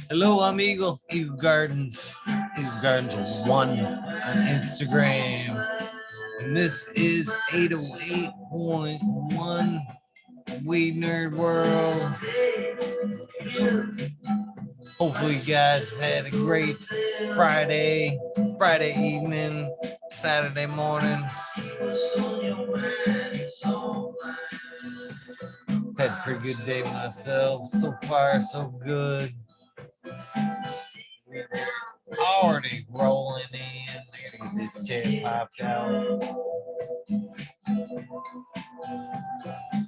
Hello, amigo. Eagle Gardens. Eagle Gardens 1 on Instagram. And this is 808.1 Weed Nerd World. Hopefully you guys had a great Friday evening, Saturday morning. Had a pretty good day myself. So far, so good. Already rolling in. I gotta get this chat popped out.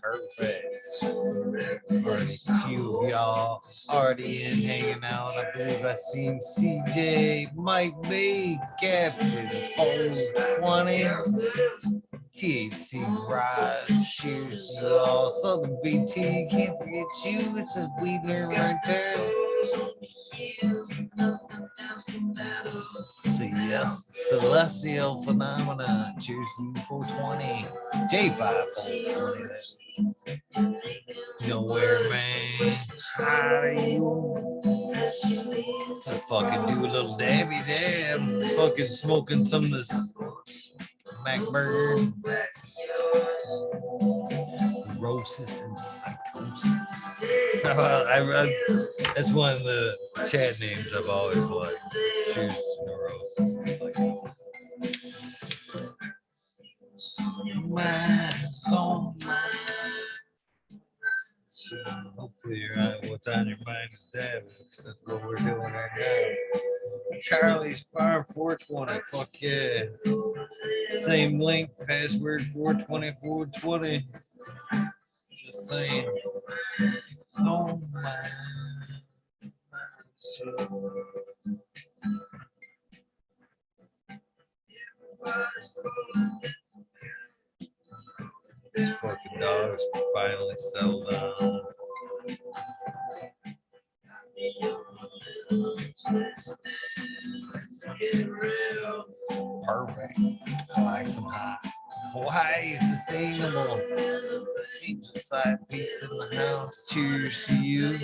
Perfect. Already a few of y'all already in hanging out. I believe I seen CJ, Mike B, Captain 420, THC Rise. Cheers to y'all. Southern BT, can't forget you. This is Weed Nerd right there. So yes, Celestial Phenomenon. Cheers to you 420. J5 420. Nowhere, man. How do you? So fucking do a little dabby dab. Fucking smoking some of this MacBird. Neurosis and psychosis. That's one of the chat names I've always liked. Choose neurosis and psychosis. Hopefully you're right. What's on your mind is dabbing, because that's what we're doing right now. Charlie's Farm 420. Fuck yeah. Same link, password 420. Just saying. Oh my. These fucking dogs finally settled down. Perfect. I like some hot. Hawaii sustainable. Angel side piece in the house. Cheers to you.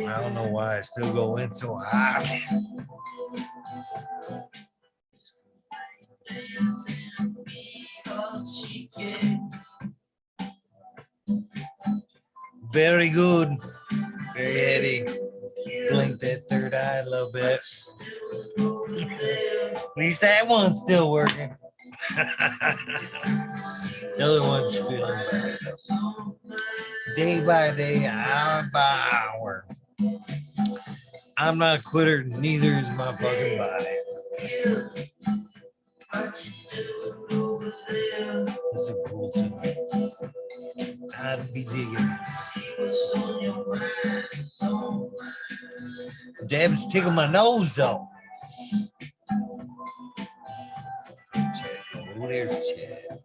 I don't know why I still go in so hot. Very good. Very heady. Blink that third eye a little bit. At least that one's still working. The other one's feeling better. Day by day, hour by hour. I'm not a quitter, neither is my fucking body. This is cool too. I'd be digging. Dab's tickling my nose though. Oh, there's Chad.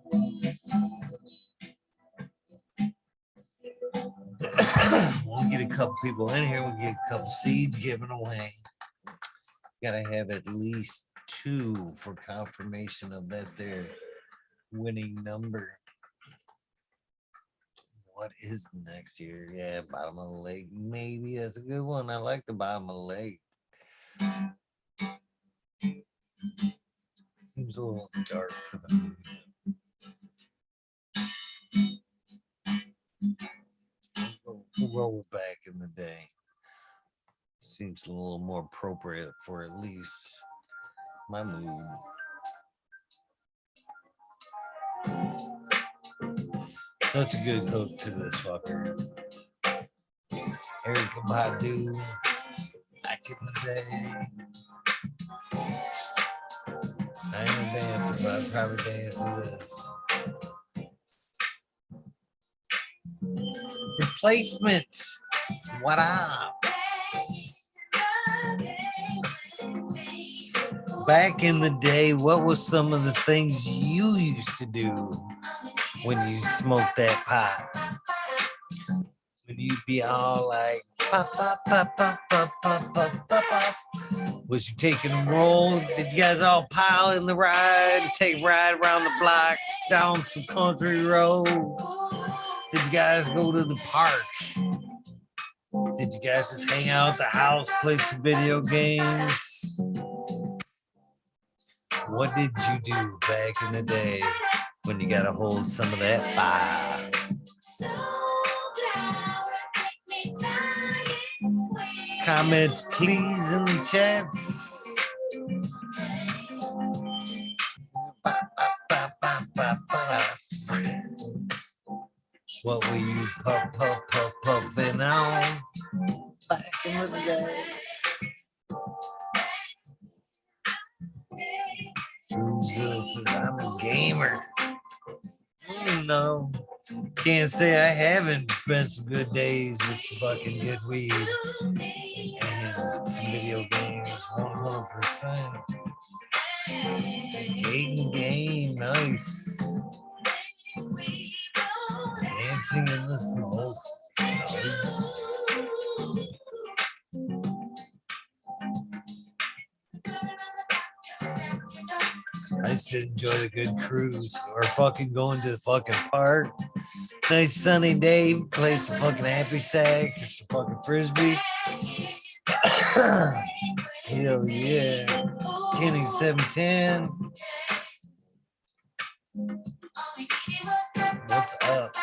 We'll get a couple people in here. We'll get a couple seeds given away. Gotta have at least 2 for confirmation of that their winning number. What is next year? Yeah, bottom of the lake. Maybe that's a good one. I like the bottom of the lake. Seems a little dark for the movie. We'll roll back in the day. Seems a little more appropriate for at least my mood. Such a good hook to this fucker. Erykah Badu, back in the day. I ain't a dancer, but I'd probably dance to this. Replacement. What up? Back in the day, what was some of the things you used to do when you smoked that pot? When you you'd be all like, pop, pop, pop, pop, pop, pop, pop, pop, pop. Was you taking a roll? Did you guys all pile in the ride, take a ride around the blocks, down some country roads? Did you guys go to the park? Did you guys just hang out at the house, play some video games? What did you do back in the day when you got to hold some of that fire? Comments, please, in the chats. What were you puffing on back in the day? Jesus says I'm a gamer. No, can't say I haven't spent some good days with some fucking good weed and some video games. 100%. Skating game, nice. Dancing in the smoke. Nice. I used to enjoy a good cruise or fucking going to the fucking park. Nice sunny day, play some fucking happy sack or some fucking frisbee. Hell yeah. Kenny 710. What's up?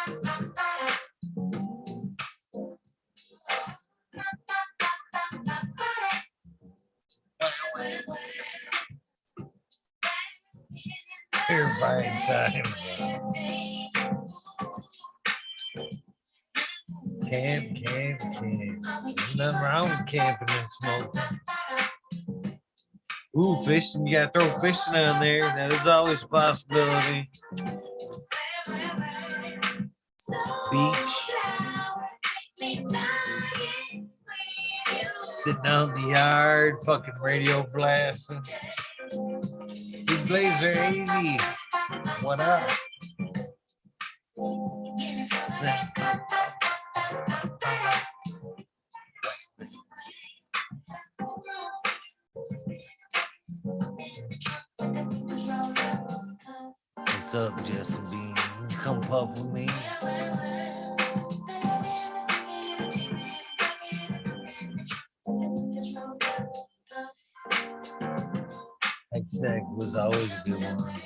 Terrifying times. Camp. Nothing wrong with camping and smoking. Ooh, fishing. You gotta throw fishing on there. That is always a possibility. Beach. Sitting out in the yard, fucking radio blasting. Steve Blazer 80. What up? What's up, Justin Bean? Come puff with me. Exact was always a good one.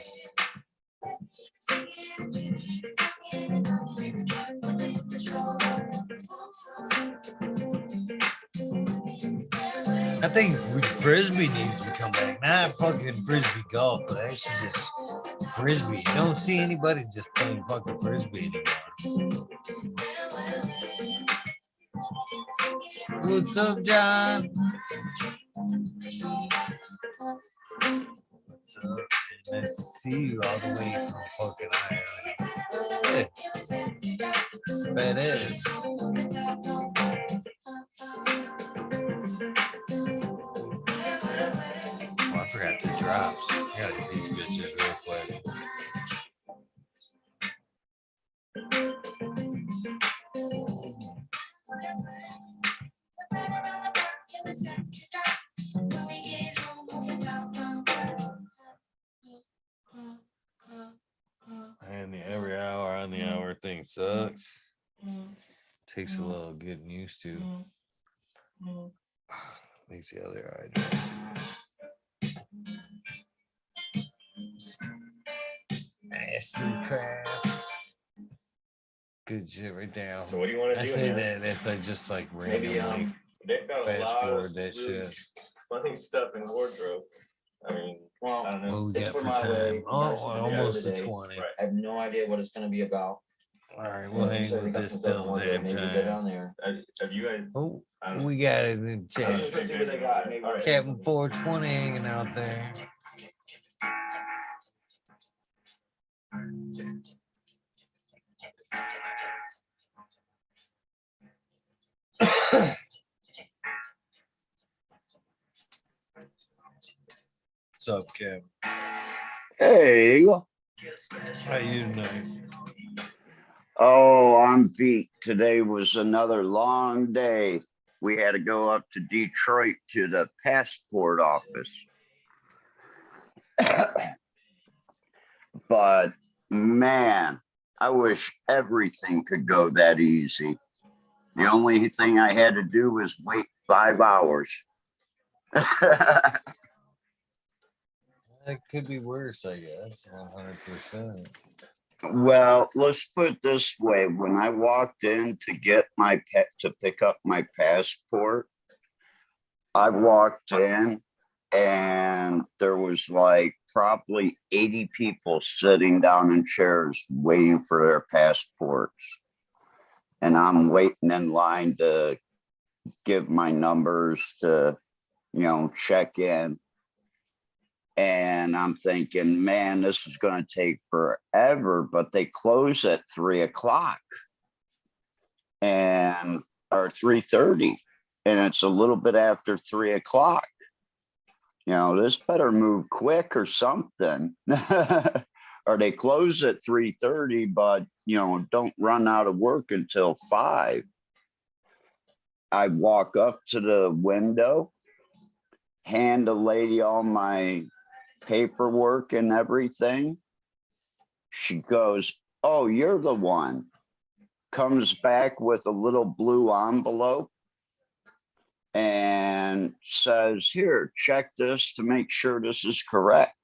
I think frisbee needs to come back. Not fucking frisbee golf, but actually just frisbee. You don't see anybody just playing fucking frisbee anymore. What's up, John? What's up? Nice to see you all the way from fucking Ireland. Yeah. That is. Oh, I forgot the drops. I gotta get these bitches real quick. And the every hour on the hour thing sucks. Takes a little getting used to. Makes the other eye dry. Ashley Craft. Good shit right there. So what do you want to do? I say that that's like just like randomly fast forward that really shit. Funny stuff in wardrobe. I mean, well, I don't know. What we it's got for for my time? way. Oh, That's what almost we a do 20. Right. I have no idea what it's going to be about. All right, we'll hang with this till damn Maybe go time. down there. Have you guys? Oh, I don't know. we got it in the chat. Let's see what they got. Maybe. All right. Captain 420 hanging out there. What's up, Kevin? Hey, How you tonight? Oh, I'm beat. Today was another long day. We had to go up to Detroit to the passport office. But man, I wish everything could go that easy. The only thing I had to do was wait 5 hours. It could be worse, I guess. 100%. Well, let's put it this way. When I walked in to get my pet to pick up my passport, I walked in and there was like probably 80 people sitting down in chairs waiting for their passports. And I'm waiting in line to give my numbers to, check in. And I'm thinking, man, this is going to take forever, but they close at 3 o'clock or 3:30. And it's a little bit after 3 o'clock. This better move quick or something. Or they close at 3:30, but, don't run out of work until 5. I walk up to the window, hand the lady all my paperwork and everything. She goes, "Oh, you're the one." Comes back with a little blue envelope and says, "Here, check this to make sure this is correct."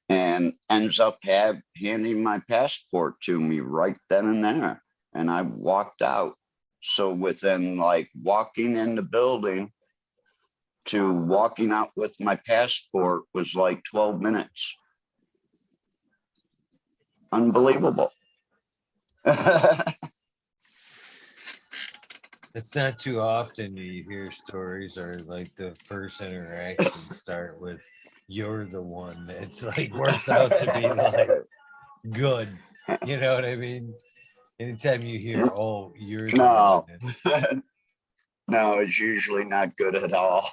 And ends up handing my passport to me right then and there. And I walked out. So within like walking in the building to walking out with my passport was like 12 minutes. Unbelievable. It's not too often you hear stories or like the first interactions start with "you're the one." It's like works out to be like good. You know what I mean? Anytime you hear, "Oh, you're the No. one," it's, No, it's usually not good at all.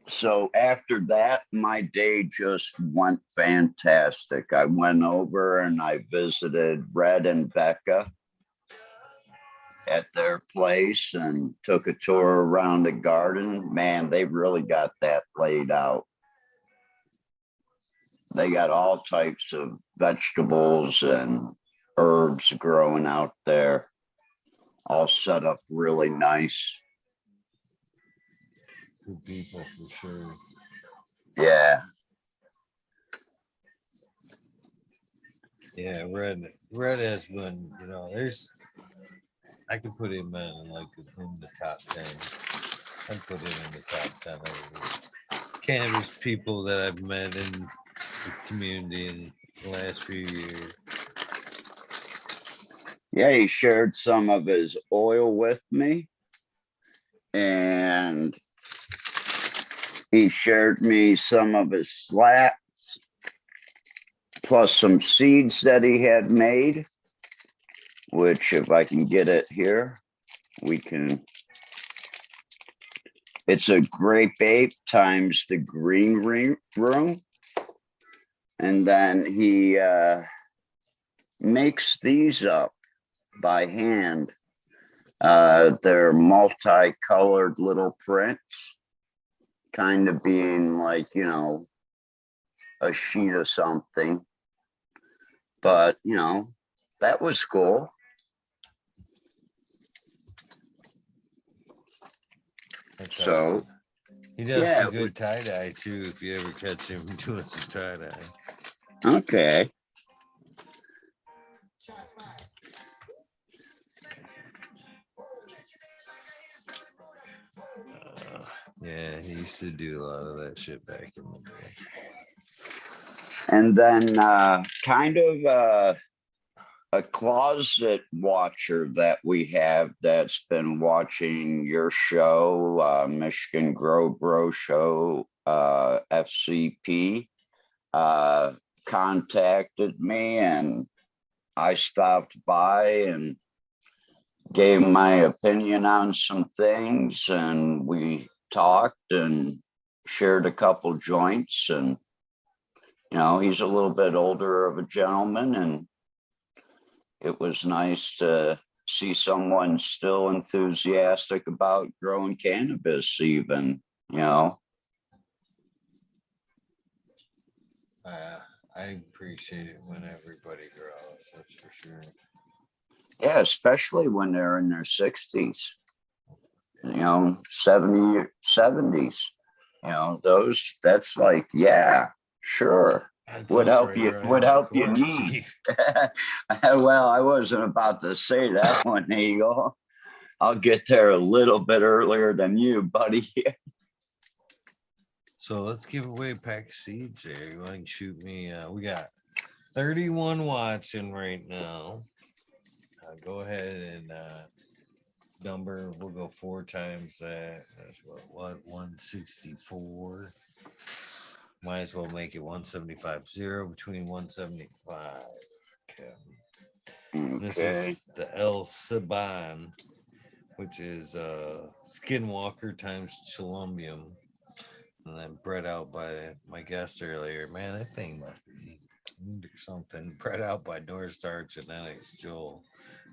So after that, my day just went fantastic. I went over and I visited Red and Becca at their place and took a tour around the garden. Man, they really got that laid out. They got all types of vegetables and herbs growing out there, all set up really nice. good people for sure. Yeah. Yeah, Red has been, I could put him in like in the top 10. I'd put him in the top 10 of the cannabis people that I've met in the community in the last few years. Yeah, he shared some of his oil with me. And he shared me some of his slats, plus some seeds that he had made, which if I can get it here, we can. It's a grape ape times the green room. And then he makes these up by hand. They're multicolored little prints, kind of being like, a sheet of something. But, that was cool. That's So, awesome. He does yeah, some good tie-dye too, if you ever catch him doing some tie-dye. Okay. Yeah, he used to do a lot of that shit back in the day. And then kind of a closet watcher that we have that's been watching your show, Michigan Grow Bro Show, FCP, contacted me, and I stopped by and gave my opinion on some things, and we talked and shared a couple joints, and You know, he's a little bit older of a gentleman, and it was nice to see someone still enthusiastic about growing cannabis even, you know. I appreciate it when everybody grows, that's for sure. Yeah, especially when they're in their 60s, you know, 70s. You know, that's like, yeah, sure. That's Would us help right you, around would the help you corner, need. Chief. Well, I wasn't about to say that one, Eagle. I'll get there a little bit earlier than you, buddy. So let's give away a pack of seeds there. You want to shoot me? We got 31 watching right now. Go ahead and number. We'll go 4 times that. That's what 164. Might as well make it 175. 0 between 175. Okay. This is the El Saban, which is Skinwalker times Chilumbium. And then bred out by my guest earlier. Man, that thing must be something. Bred out by North Star Genetics, Joel,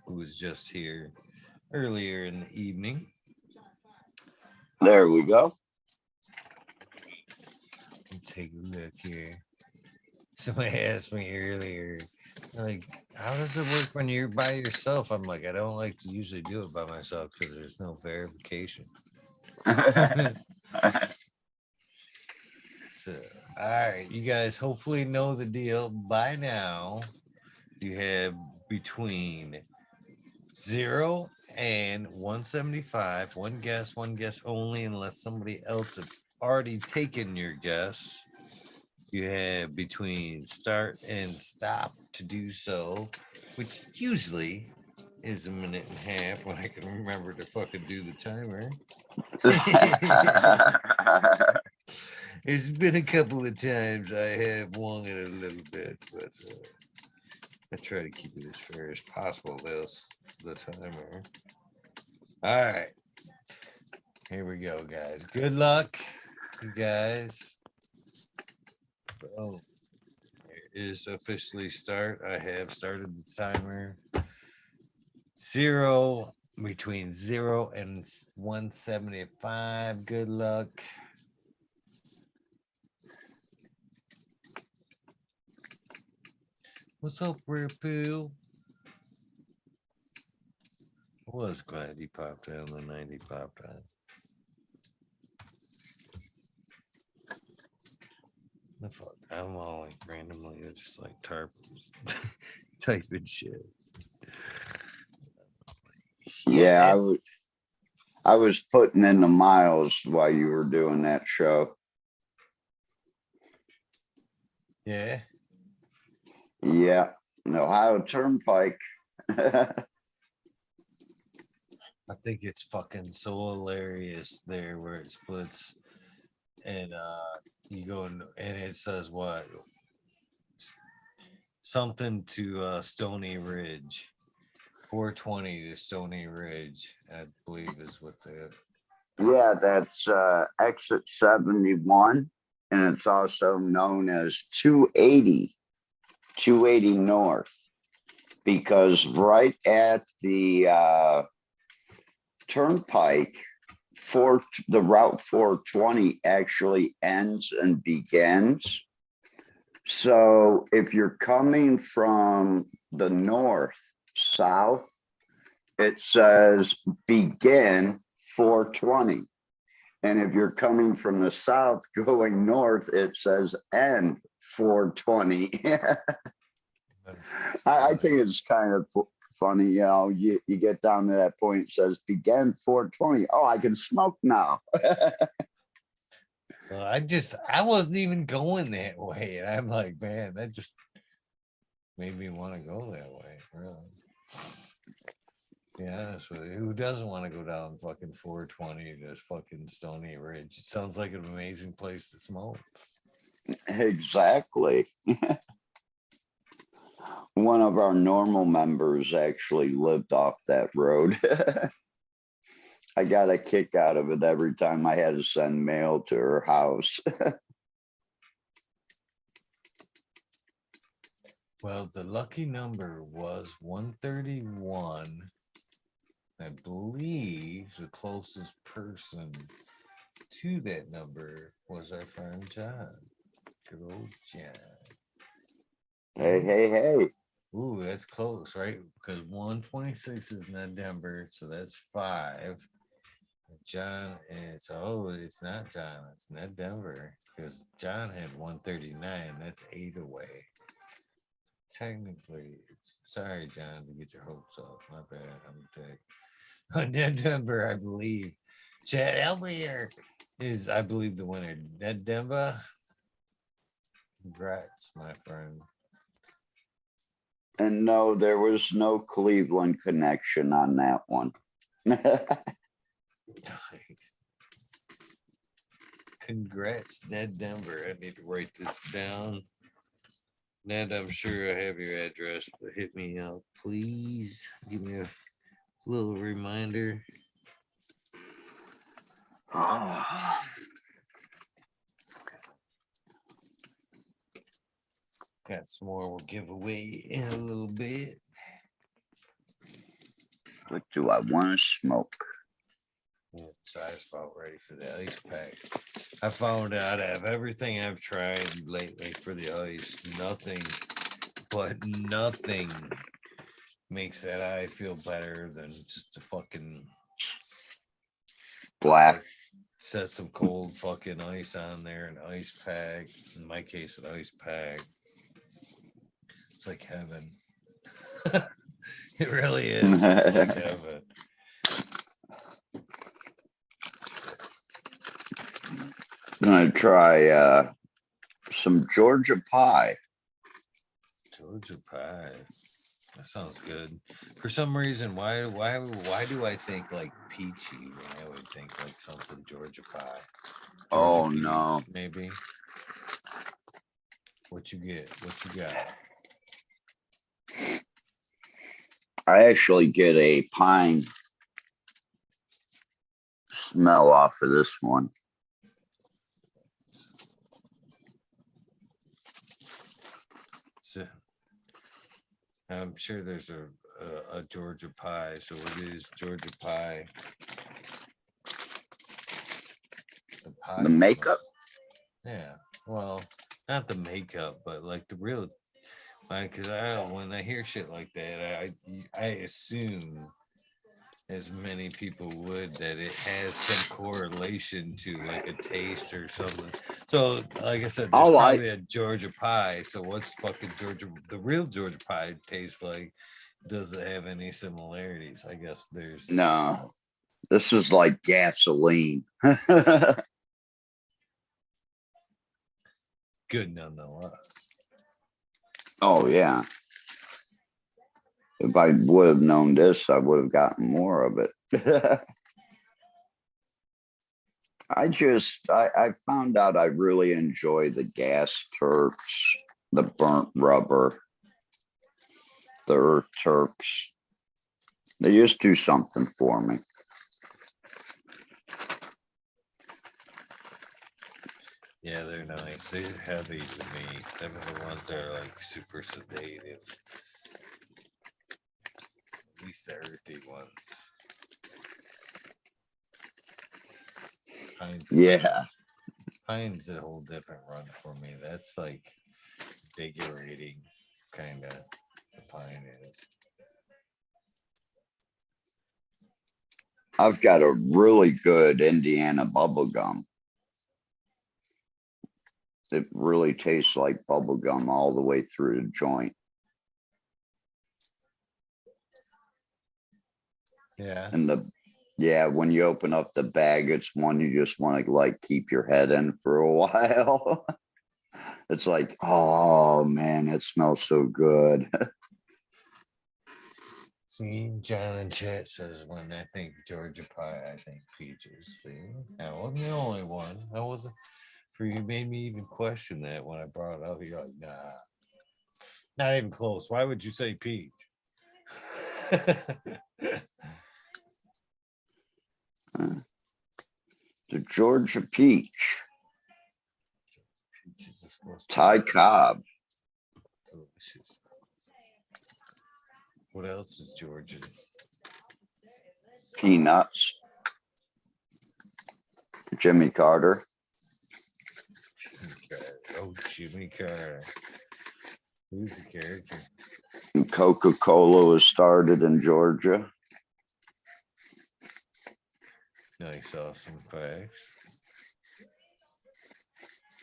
who was just here earlier in the evening. There we go. Let me take a look here. Somebody asked me earlier, like, how does it work when you're by yourself? I'm like, I don't like to usually do it by myself because there's no verification. So, all right, you guys hopefully know the deal by now. You have between 0 and 175. One guess only, unless somebody else has already taken your guess. You have between start and stop to do so, which usually is a minute and a half when I can remember to fucking do the timer. There's been a couple of times I have won it a little bit, but I try to keep it as fair as possible. The timer. All right. Here we go, guys. Good luck, you guys. Oh, it is officially start. I have started the timer. 0 between 0 and 175. Good luck. What's up, Ripple? I was glad he popped in the 90 popped on. The fuck, I'm all like randomly just like typing shit. Yeah, I was putting in the miles while you were doing that show. Yeah. Yeah, the Ohio Turnpike. I think it's fucking so hilarious there where it splits and you go and it says what something to Stony Ridge, 420 to Stony Ridge, I believe is what the Yeah, that's exit 71, and it's also known as 280 north, because right at the turnpike, the Route 420 actually ends and begins. So if you're coming from the north south, it says begin 420. And if you're coming from the south going north, it says end 420. I think it's kind of funny, you know, you get down to that point, it says begin 420. Oh, I can smoke now. Well, I wasn't even going that way. And I'm like, man, that just made me want to go that way, really. Yeah, who doesn't want to go down fucking 420 to fucking Stony Ridge? It sounds like an amazing place to smoke. Exactly. One of our normal members actually lived off that road. I got a kick out of it every time I had to send mail to her house. Well, the lucky number was 131. I believe the closest person to that number was our friend John. Good old John. Hey, hey, hey. Ooh, that's close, right? Because 126 is not Denver, so that's 5. John is, it's not John, it's not Denver, because John had 139. That's 8 away. Technically, it's sorry, John, to get your hopes up. My bad. I'm dead. Denver, I believe. Chad Elmier is, I believe, the winner. Ned Denver. Congrats, my friend. And no, there was no Cleveland connection on that one. Congrats, Ned Denver. I need to write this down. Ned, I'm sure I have your address, but hit me up, please. Give me a little reminder. Oh, Got some more we'll give away in a little bit. what do I want to smoke? Yeah, so I was about ready for the ice pack. I found out out of everything I've tried lately for the ice, nothing makes that eye feel better than just a fucking Black. set some cold fucking ice on there, an ice pack. In my case, an ice pack. It's like heaven. It really is. It's like heaven. Gonna try some Georgia pie. Georgia pie. That sounds good. For some reason, why do I think like peachy when I would think like something Georgia pie? Oh, Georgia no. peach, maybe. What you get? What you got? I actually get a pine smell off of this one. So, I'm sure there's a Georgia pie. So what is Georgia pie? The pie. The makeup? Yeah. Well, not the makeup, but like the real. Because when I hear shit like that, I assume, as many people would, that it has some correlation to like a taste or something. So, like I said, there's probably a Georgia pie. So, what's fucking Georgia? The real Georgia pie taste like? Does it have any similarities? I guess there's No. This is like gasoline. good nonetheless. Oh, yeah. If I would have known this, I would have gotten more of it. I found out I really enjoy the gas terps, the burnt rubber, the earth terps. They just do something for me. Yeah, they're nice. They're heavy to me. Them are the ones that are like super sedative. At least the earthy ones. Yeah. Pine's a whole different run for me. That's like invigorating, kind of. The pine is. I've got a really good Indiana bubble gum. It really tastes like bubble gum all the way through the joint. Yeah. And when you open up the bag, it's one you just want to like keep your head in for a while. It's like, oh man, it smells so good. See, John in chat says, when I think Georgia pie, I think peaches. See, I wasn't the only one. I wasn't. For you made me even question that when I brought it up. You're like, nah, not even close. Why would you say peach? The Georgia peach, Peaches is supposed to be Thai cob. delicious. What else is Georgian? Peanuts. Jimmy Carter. Oh, Jimmy Carter. Who's the character? Coca-Cola was started in Georgia. Nice, awesome facts.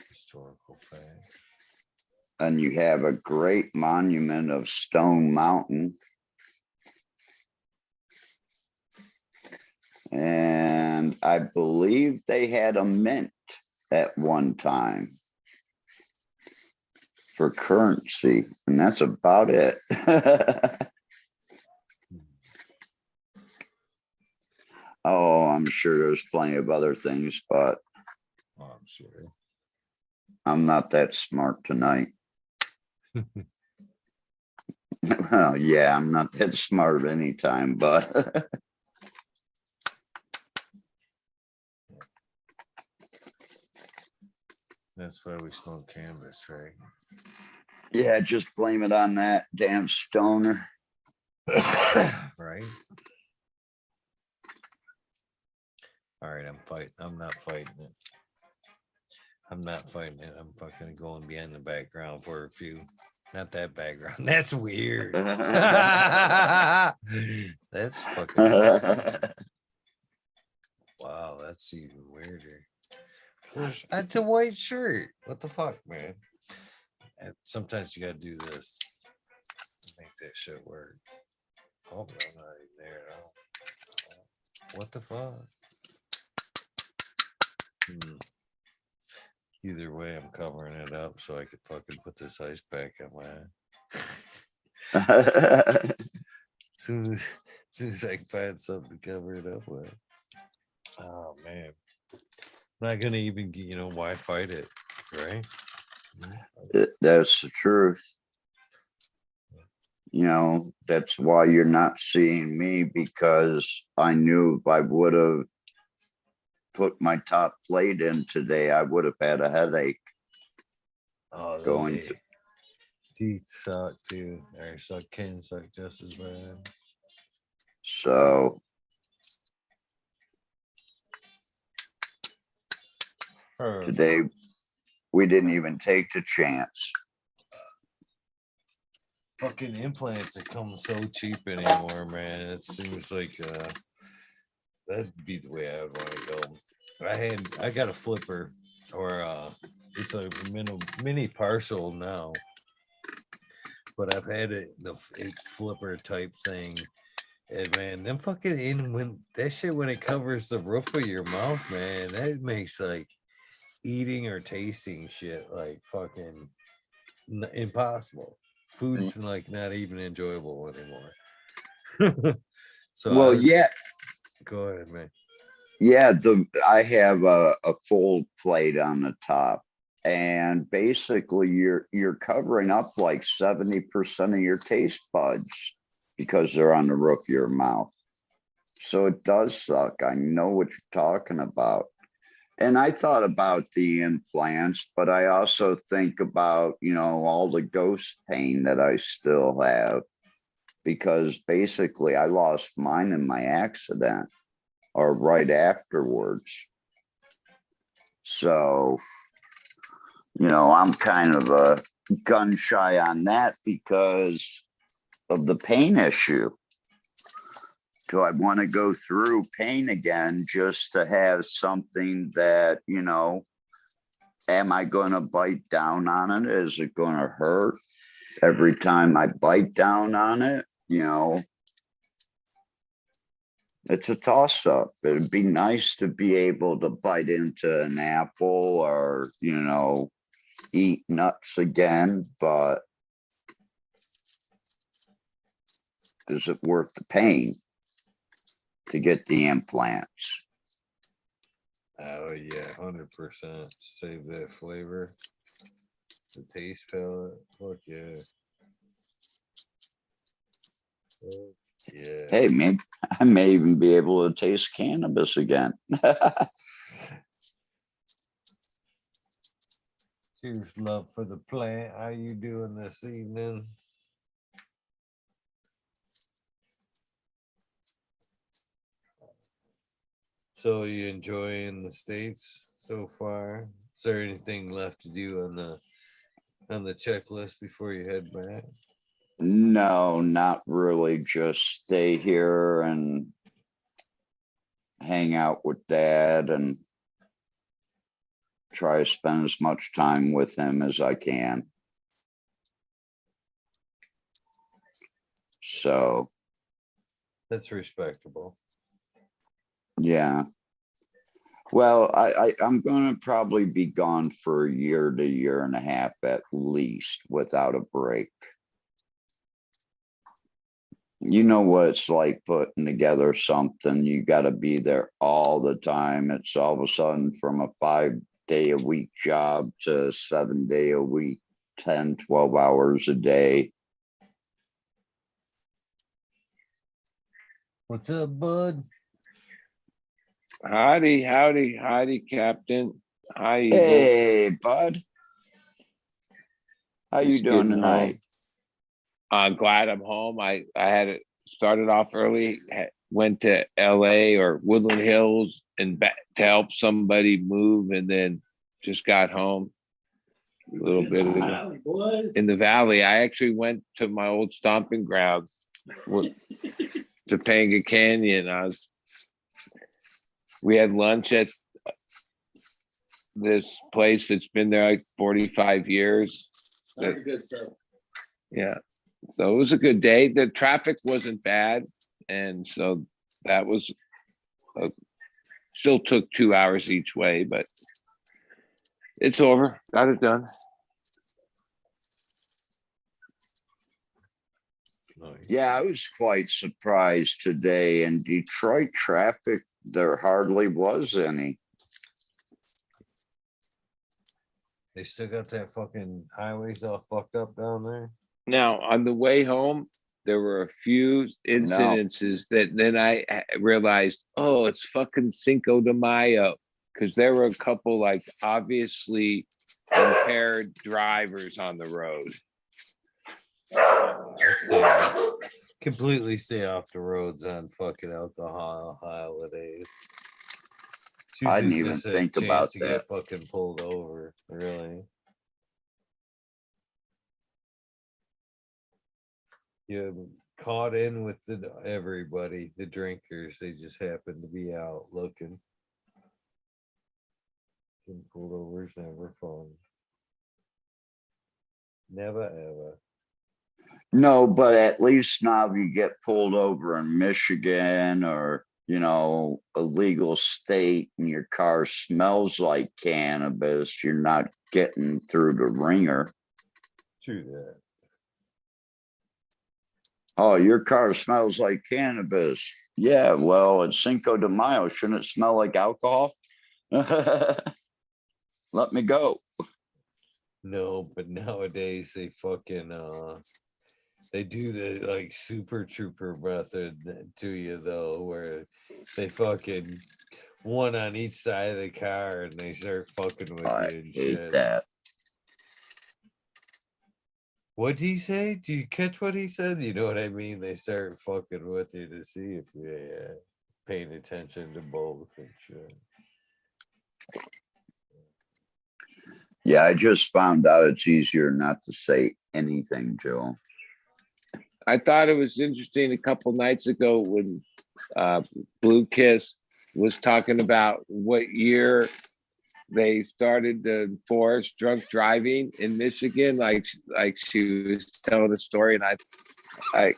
Historical facts. And you have a great monument of Stone Mountain. And I believe they had a mint at one time for currency, and that's about it. Oh, I'm sure there's plenty of other things, but Oh, I'm sure. I'm not that smart tonight. Well, yeah, I'm not that smart anytime, but That's why we smoke cannabis, right? yeah, just blame it on that damn stoner. Right? All right, I'm not fighting it. I'm not fighting it. I'm fucking going behind the background for a few. Not that background. That's weird. That's fucking weird. Wow, that's even weirder. It's a white shirt. What the fuck, man? And sometimes you gotta do this to make that shit work. Oh, I'm not even there at all. What the fuck? Either way, I'm covering it up so I could fucking put this ice pack on my soon as I can find something to cover it up with. Oh man. I'm not gonna even why fight it, right? That's the truth. That's why you're not seeing me, because I knew if I would have put my top plate in today, I would have had a headache. Oh, going to. Teeth suck too. Or can suck just as bad. So today we didn't even take the chance. Fucking implants that come so cheap anymore, man. It seems like that'd be the way I would want to go. I got a flipper, or it's a mini partial now, but I've had the flipper type thing. And man, them fucking when it covers the roof of your mouth, man, that makes like eating or tasting shit like fucking impossible. Food's like not even enjoyable anymore. So yeah. Go ahead, man. Yeah, I have a full plate on the top, and basically you're covering up like 70% of your taste buds because they're on the roof of your mouth. So it does suck. I know what you're talking about. And I thought about the implants, but I also think about, all the ghost pain that I still have, because basically I lost mine in my accident or right afterwards. So, I'm kind of a gun shy on that because of the pain issue. Do I want to go through pain again just to have something that, am I going to bite down on it? Is it going to hurt every time I bite down on it? It's a toss up. It'd be nice to be able to bite into an apple or, eat nuts again, but is it worth the pain to get the implants? Oh yeah, 100%. Save that flavor, the taste palette. Fuck yeah. Yeah. Hey, maybe I may even be able to taste cannabis again. Cheers, love for the plant. How you doing this evening? So you enjoying the States so far? Is there anything left to do on the checklist before you head back? No, not really. Just stay here and hang out with Dad and try to spend as much time with him as I can. So, That's respectable. yeah. Well, I'm gonna probably be gone for a year to year and a half at least without a break. You know what it's like putting together something. You gotta be there all the time. It's all of a sudden from a 5-day-a-week job to 7-day-a-week, 10, 12 hours a day. What's up, bud? Howdy, howdy, howdy, Captain. Hi, Eagle. Hey, bud. How you Just doing getting tonight? home. I'm glad I'm home. I had it started off early, went to LA or Woodland Hills and back to help somebody move, and then just got home a little bit ago. In the valley. I actually went to my old stomping grounds to Panga Canyon. We had lunch at this place that's been there like 45 years. Very good, sir. Yeah. So it was a good day. The traffic wasn't bad. And so that was, still took 2 hours each way, but it's over. Got it done. Nice. Yeah, I was quite surprised today. In Detroit traffic, there hardly was any. They still got that fucking highways all fucked up down there. Now, on the way home, there were a few incidences that then I realized, oh, it's fucking Cinco de Mayo. Because there were a couple like obviously impaired drivers on the road. Completely stay off the roads on fucking alcohol holidays. It's I didn't usually even just a think chance about to that. get fucking pulled over, really. You're caught in with everybody, the drinkers. They just happen to be out looking. Getting pulled over is never fun. Never ever. No, but at least now if you get pulled over in Michigan or, a legal state and your car smells like cannabis, you're not getting through the ringer. True that. Oh, your car smells like cannabis. Yeah, well, it's Cinco de Mayo. Shouldn't it smell like alcohol? Let me go. No, but nowadays they fucking they do the like super trooper method to you though, where they fucking one on each side of the car and they start fucking with I you and hate shit. that. What'd he say? Do you catch what he said? You know what I mean? They start fucking with you to see if you're paying attention to both and shit. Yeah, I just found out it's easier not to say anything, Joe. I thought it was interesting a couple nights ago when Blue Kiss was talking about what year they started to enforce drunk driving in Michigan. Like she was telling a story, and I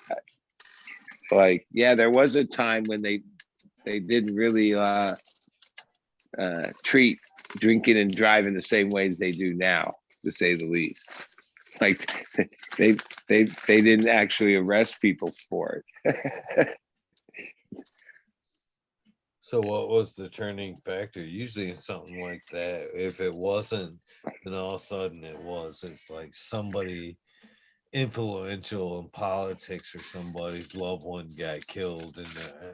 like, yeah, there was a time when they didn't really treat drinking and driving the same way as they do now, to say the least. Like they didn't actually arrest people for it. So what was the turning factor? Usually it's something like that. If it wasn't, then all of a sudden it was. It's like somebody influential in politics or somebody's loved one got killed and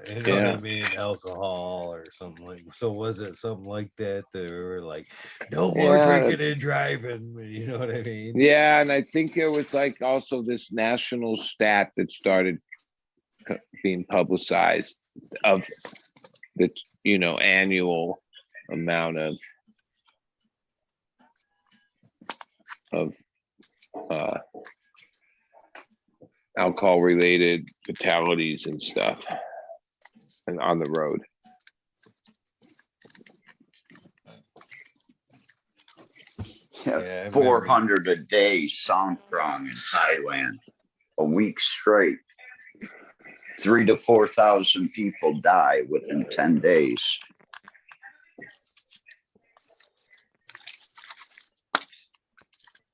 you know what I mean, alcohol or something like. So was it something like that? They were like, no more drinking and driving. You know what I mean? Yeah, and I think there was like also this national stat that started being publicized of the annual amount of alcohol related fatalities and stuff and on the road. Yeah, I remember. 400 a day Songkran in Thailand, a week straight. 3,000 to 4,000 people die within 10 days.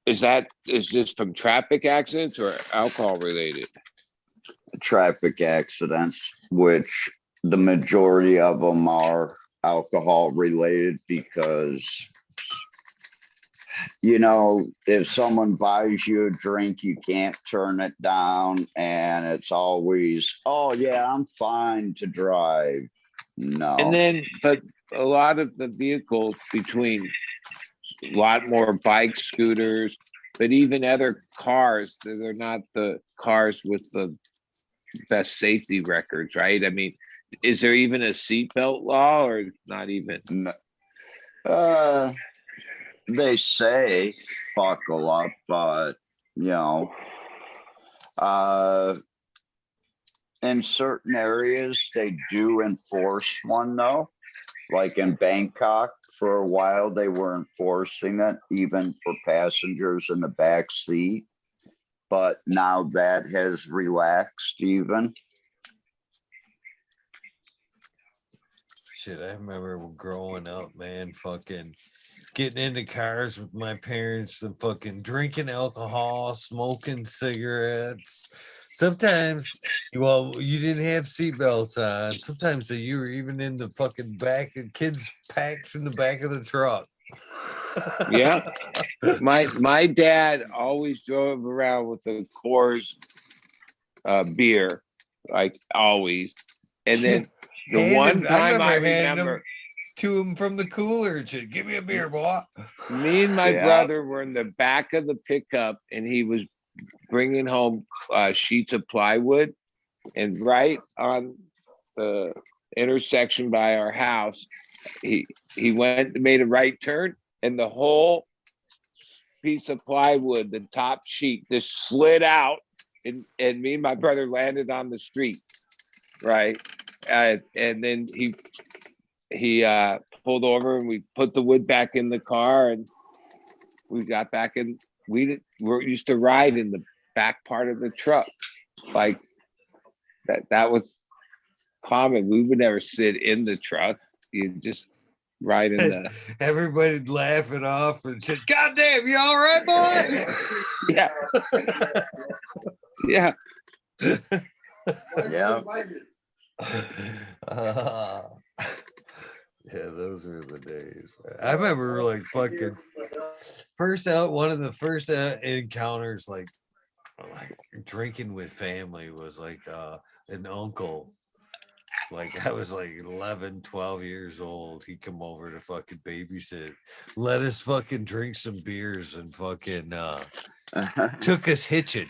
Is this from traffic accidents or alcohol related? Traffic accidents, which the majority of them are alcohol related because, if someone buys you a drink, you can't turn it down. And it's always, oh, yeah, I'm fine to drive. No. And then, but a lot of the vehicles between a lot more bikes, scooters, but even other cars, they're not the cars with the best safety records, right? I mean, is there even a seatbelt law or not even? No. They say buckle up, but in certain areas they do enforce one though. Like in Bangkok, for a while they were enforcing it even for passengers in the back seat, but now that has relaxed even. Shit, I remember growing up, man, fucking getting into cars with my parents and fucking drinking alcohol, smoking cigarettes. Sometimes, you didn't have seatbelts on. Sometimes you were even in the fucking back of kids packed in the back of the truck. Yeah. My dad always drove around with a Coors beer, like always. And then the one time I remember to him from the cooler, give me a beer, boy. Me and my brother were in the back of the pickup, and he was bringing home sheets of plywood, and right on the intersection by our house, he went and made a right turn, and the whole piece of plywood, the top sheet, just slid out, and me and my brother landed on the street, right? And then he pulled over, and we put the wood back in the car, and we got back in. We used to ride in the back part of the truck, like that was common. We would never sit in the truck. You just ride in the. Everybody'd laugh it off and said, "God damn, you all right, boy?" Yeah. Yeah. Yeah. Yeah, those were the days, man. I remember like fucking one of the first encounters like drinking with family was like an uncle. Like I was like 11, 12 years old. He come over to fucking babysit, let us fucking drink some beers and fucking took us hitching.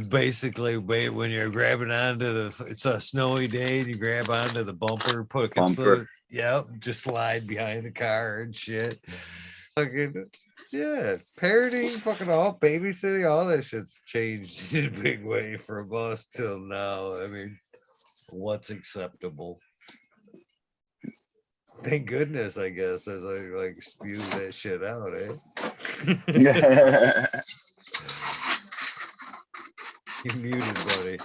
Basically, when you're grabbing onto it's a snowy day and you grab onto the bumper, just slide behind the car and shit. Fucking parenting, fucking all babysitting, all that shit's changed in a big way from us till now. I mean, what's acceptable? Thank goodness, I guess, as I like spew that shit out, eh? You're muted, buddy.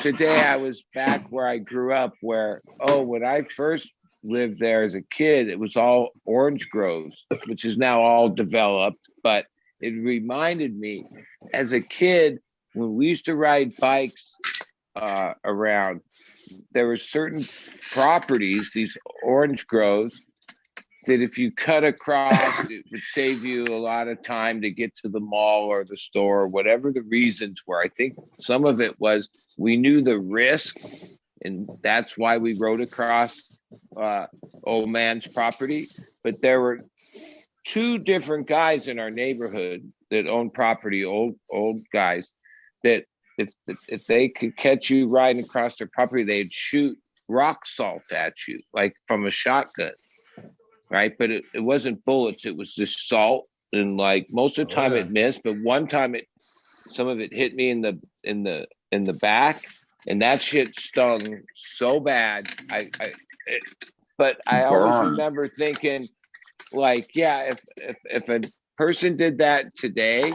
Today I was back where I grew up, when I first lived there as a kid, it was all orange groves, which is now all developed. But it reminded me as a kid, when we used to ride bikes around, there were certain properties, these orange groves, that if you cut across, it would save you a lot of time to get to the mall or the store, whatever the reasons were. I think some of it was we knew the risk, and that's why we rode across old man's property. But there were two different guys in our neighborhood that owned property, old guys, that if they could catch you riding across their property, they'd shoot rock salt at you, like from a shotgun, right? But it wasn't bullets, it was just salt. And like most of the time it missed, but one time some of it hit me in the back, and that shit stung so bad. But I always Burn. remember thinking, like, yeah, if a person did that today,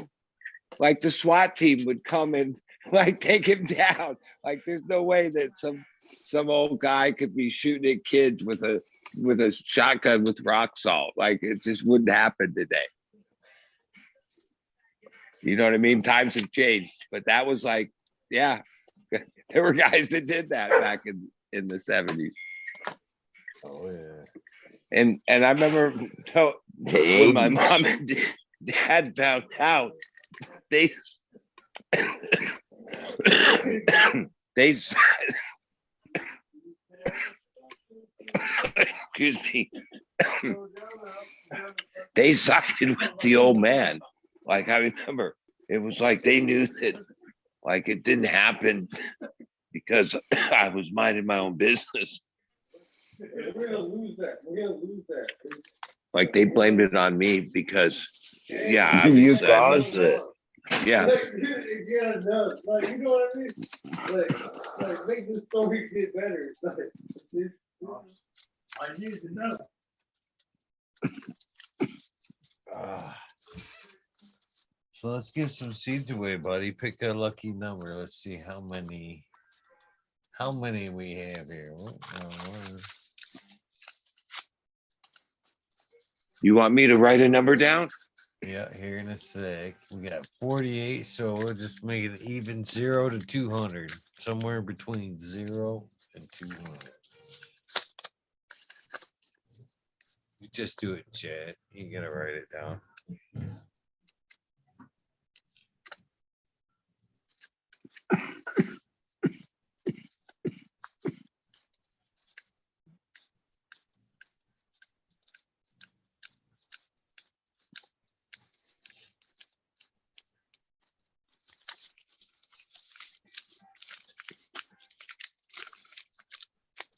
like the SWAT team would come and like take him down. Like there's no way that some old guy could be shooting at kids with a shotgun with rock salt. Like it just wouldn't happen today. You know what I mean? Times have changed, but that was like, yeah, there were guys that did that back in the 70s. Oh yeah. And I remember when my mom and dad found out, they excuse me, they sided with the old man. Like I remember, it was like they knew that, like it didn't happen because I was minding my own business. We're gonna lose that. We're gonna lose that. Like they blamed it on me because, yeah, You caused it. Yeah. Yeah, no, like you know what I mean? Like make this story get better. Like this, I need to know. So let's give some seeds away, buddy. Pick a lucky number. Let's see how many we have here. You want me to write a number down? Yeah, here in a sec. We got 48, so we'll just make it even 0 to 200. Somewhere between 0 and 200. You just do it, Chad. You gotta write it down.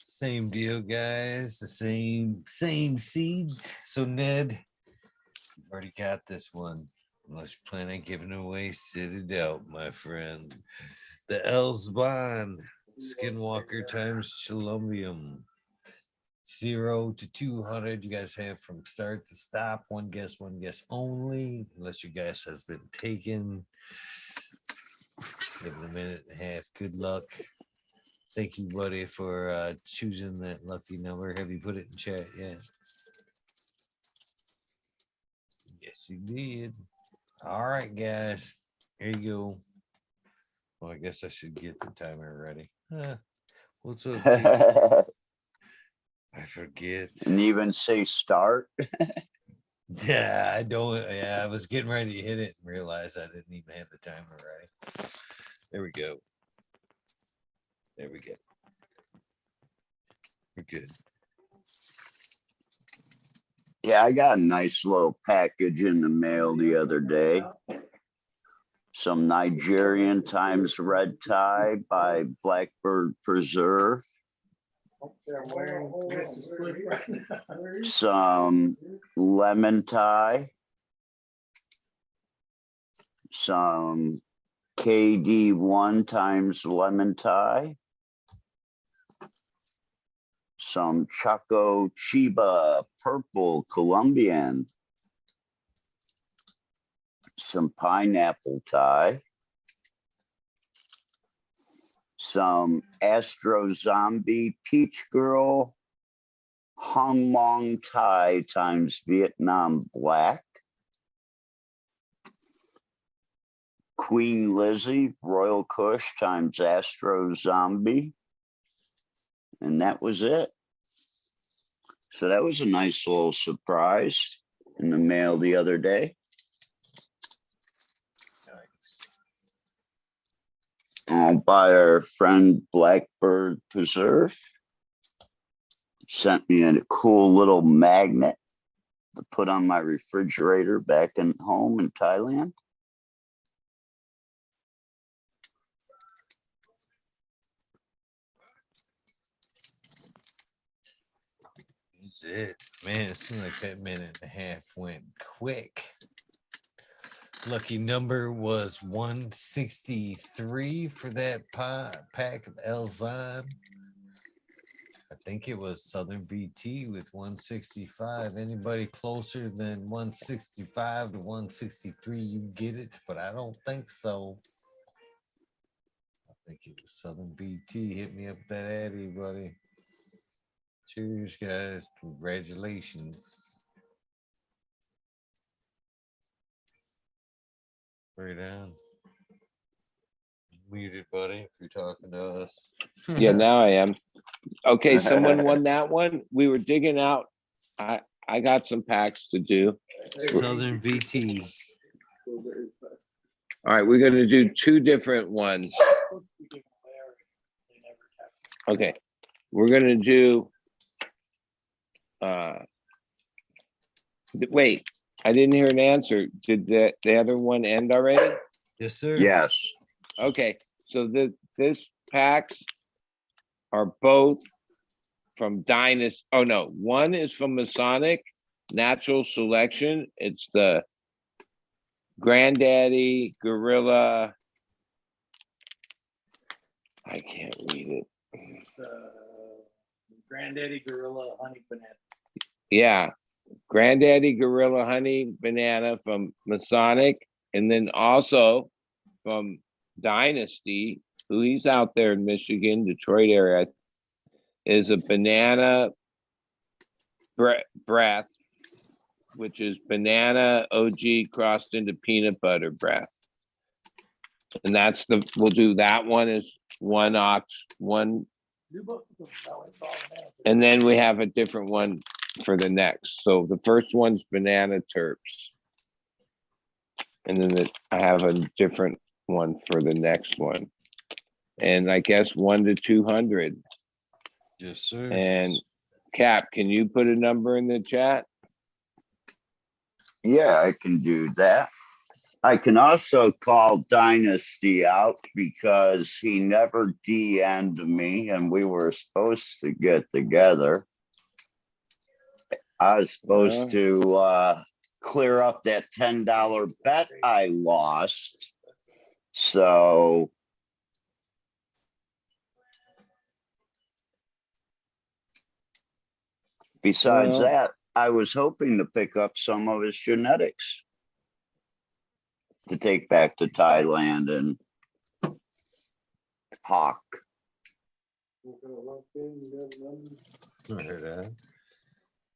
Same deal, guys. The same seeds. So Ned, you've already got this one. Unless you plan on giving away, sit it out, my friend. The Elsbon Skinwalker times Cholumbium. 0 to 200. You guys have from start to stop. One guess only. Unless your guess has been taken. Give it a minute and a half. Good luck. Thank you, buddy, for choosing that lucky number. Have you put it in chat yet? Yes, you did. All right, guys. Here you go. Well, I guess I should get the timer ready. What's up, Keith? I forget. And even say start. Yeah, I don't. Yeah, I was getting ready to hit it and realized I didn't even have the timer ready. There we go. There we go. We're good. Yeah, I got a nice little package in the mail the other day. Some Nigerian times red tie by Blackbird Preserve. Some lemon tie. Some KD1 times lemon tie. Some Choco Chiba purple Colombian. Some pineapple tie. Some Astro Zombie Peach Girl Hung Long tie times Vietnam Black. Queen Lizzie Royal Kush times Astro Zombie. And that was it. So that was a nice little surprise in the mail the other day. By our friend Blackbird Preserve. Sent me a cool little magnet to put on my refrigerator back in home in Thailand. is it. Man, it seemed like that minute and a half went quick. Lucky number was 163 for that pack of Elzon. I think it was Southern BT with 165. Anybody closer than 165 to 163, you get it, but I don't think so. I think it was Southern BT. Hit me up that Addy, buddy. Cheers, guys. Congratulations. Right on. Muted, buddy, if you're talking to us. Yeah, now I am. Okay, someone won that one. We were digging out. I got some packs to do. Southern VT. All right, we're gonna do two different ones. Okay, we're gonna do. Wait, I didn't hear an answer. Did the other one end already? Yes, sir. Yes. Okay, so this packs are both from Dynasty. Oh no, one is from Masonic Natural Selection. It's the Granddaddy Gorilla. I can't read it. Granddaddy Gorilla Honey Banana. Yeah, Granddaddy Gorilla Honey Banana from Masonic, and then also from Dynasty, who he's out there in Michigan, Detroit area, is a banana breath, which is banana OG crossed into peanut butter breath. And that's we'll do that one as one. And then we have a different one for the next. So the first one's banana terps. And then I have a different one for the next one. And I guess 1 to 200. Yes, sir. And Cap, can you put a number in the chat? Yeah, I can do that. I can also call Dynasty out because he never DM'd me and we were supposed to get together. I was supposed to clear up that $10 bet I lost. So besides that, I was hoping to pick up some of his genetics to take back to Thailand and hawk.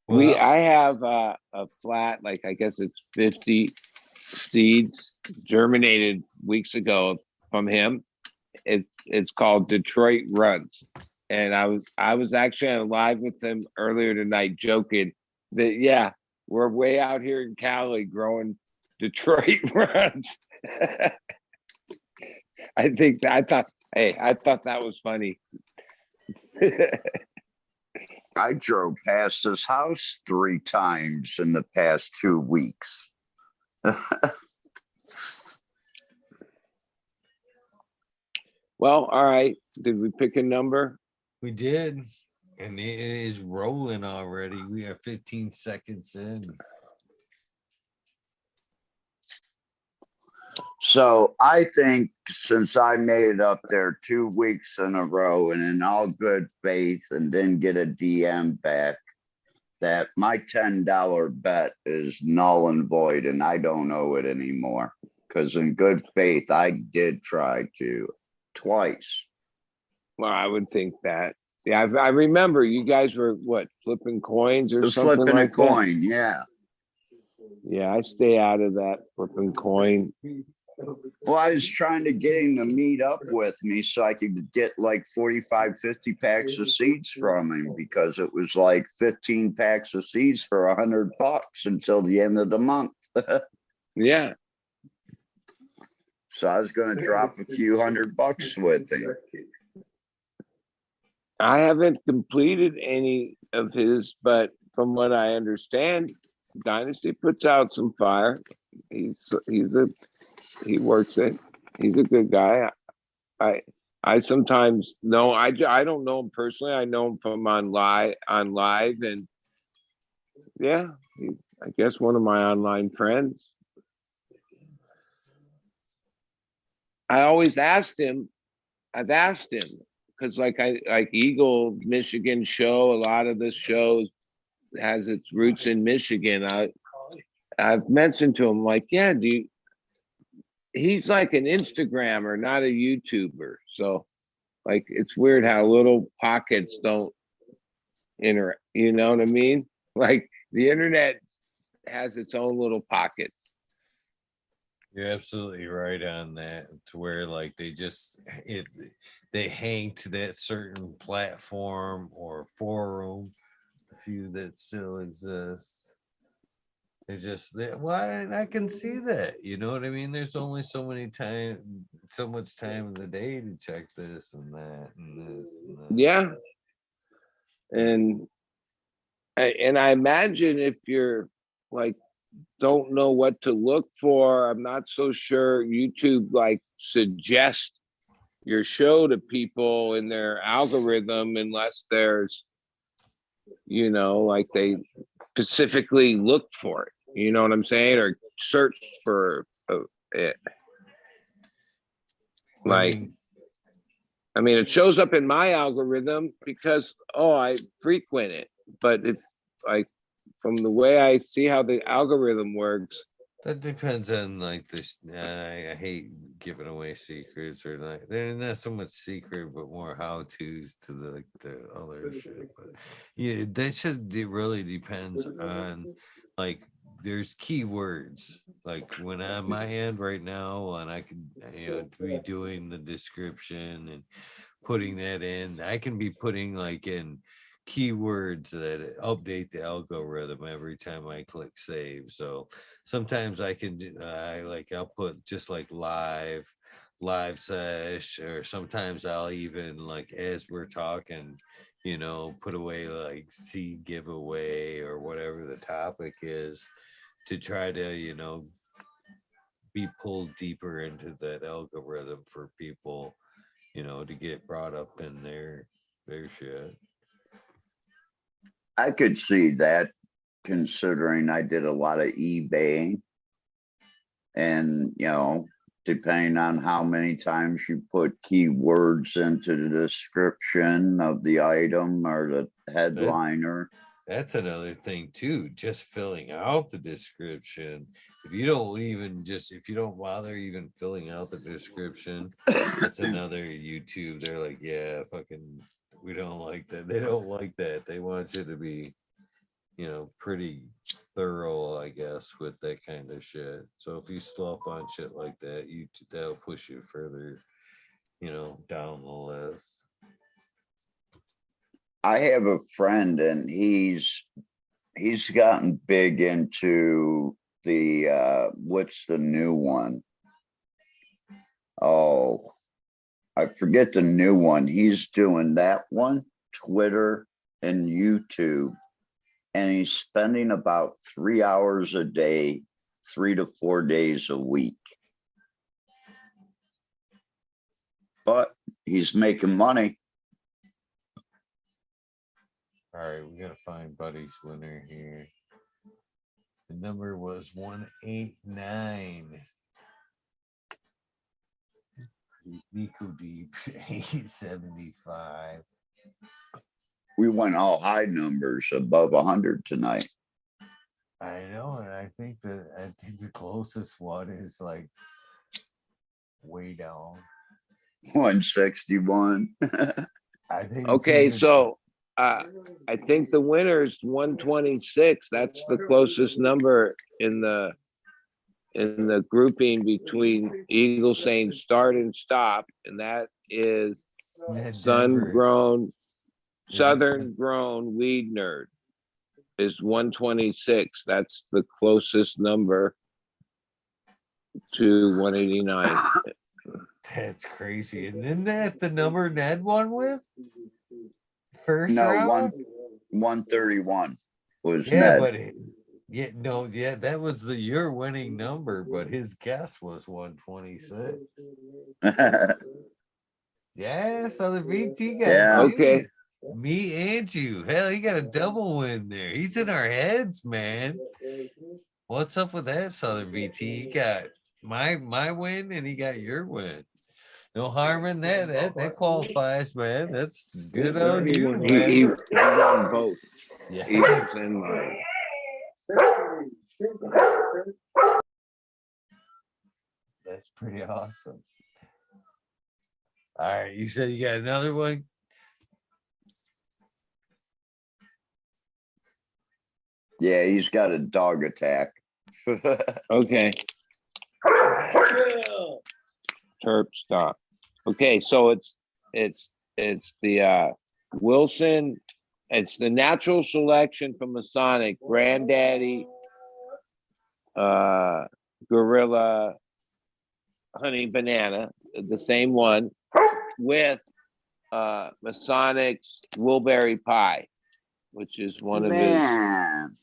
I have a flat, like I guess it's 50 seeds germinated weeks ago from him. It's called Detroit Runs. And I was actually on live with him earlier tonight joking that, yeah, we're way out here in Cali growing Detroit Runs. I thought that was funny. I drove past his house 3 times in the past 2 weeks. Well, all right. Did we pick a number? We did. And it is rolling already. We are 15 seconds in. So I think since I made it up there 2 weeks in a row and in all good faith and didn't get a DM back, that my $10 bet is null and void and I don't owe it anymore. Because in good faith, I did try to twice. Well, I would think that. Yeah, I remember you guys were what, flipping coins or something Flipping like a coin, yeah. Yeah, I stay out of that flipping coin. Well, I was trying to get him to meet up with me so I could get like 45, 50 packs of seeds from him because it was like 15 packs of seeds for $100 until the end of the month. Yeah. So I was going to drop a few $100 with him. I haven't completed any of his, but from what I understand, Dynasty puts out some fire. He works it. He's a good guy. I sometimes know, I don't know him personally. I know him from on live, and Yeah, I guess one of my online friends. I always asked him. I've asked him because, like Eagle Michigan show. A lot of this shows has its roots in Michigan. I've mentioned to him, like, yeah, he's like an Instagrammer, not a YouTuber. So, like, it's weird how little pockets don't interact. You know what I mean? Like, the internet has its own little pockets. You're absolutely right on that. To where like they hang to that certain platform or forum, a few that still exist. They just why I can see that. You know what I mean? There's only so much time in the day to check this and that and this and that. Yeah, and I imagine if you're like don't know what to look for, I'm not so sure YouTube like suggest your show to people in their algorithm unless there's, you know, like they specifically look for it. You know what I'm saying? Or search for it. Like, I mean, it shows up in my algorithm because, I frequent it, but it's like from the way I see how the algorithm works. That depends on like this. I hate giving away secrets or like they're not so much secret, but more how tos to the other shit. But yeah, it really depends on like there's keywords like when on my end right now, and I can be doing the description and putting that in. I can be putting like in keywords that update the algorithm every time I click save. So sometimes I can I'll put just like live sesh, or sometimes I'll even like as we're talking, put away like seed giveaway or whatever the topic is to try to, be pulled deeper into that algorithm for people, to get brought up in their shit. I could see that considering I did a lot of eBaying and, depending on how many times you put keywords into the description of the item or the headliner. That's another thing too, just filling out the description. If you don't bother even filling out the description, that's another YouTube. They're like, yeah, fucking, we don't like that. They don't like that. They want you to be, pretty thorough, I guess, with that kind of shit. So if you slow up on shit like that, that'll push you further, down the list. I have a friend and he's gotten big into the what's the new one? Oh, I forget the new one. He's doing that one, Twitter and YouTube. And he's spending about 3 hours a day, 3 to 4 days a week. But he's making money. All right, we gotta find Buddy's winner here. The number was 189. Nico Deep 875. We went all high numbers above 100 tonight. I know, and I think the closest one is like way down. 161. I think. Okay, so I think the winner is 126. That's the closest number in the grouping between Eagle saying start and stop, and that is Southern grown weed nerd is 126. That's the closest number to 189. That's crazy. And isn't that the number Ned won with? First No, round? 131 was Yeah, Ned. but that was your winning number, but his guess was 126. Yeah, so the VT guy. Yeah. Okay. Me and you. Hell, he got a double win there. He's in our heads, man. What's up with that, Southern VT? He got my win and he got your win. No harm in that. That qualifies, man. That's good on you, man. He won both. Yeah. Eagles and mine. That's pretty awesome. All right, you said you got another one? Yeah, he's got a dog attack. Okay. Terp stop. Okay, so it's the Wilson. It's the natural selection from Masonic, Granddaddy, Gorilla, Honey Banana, the same one, with Masonic's Wilberry Pie, which is one of his. Man,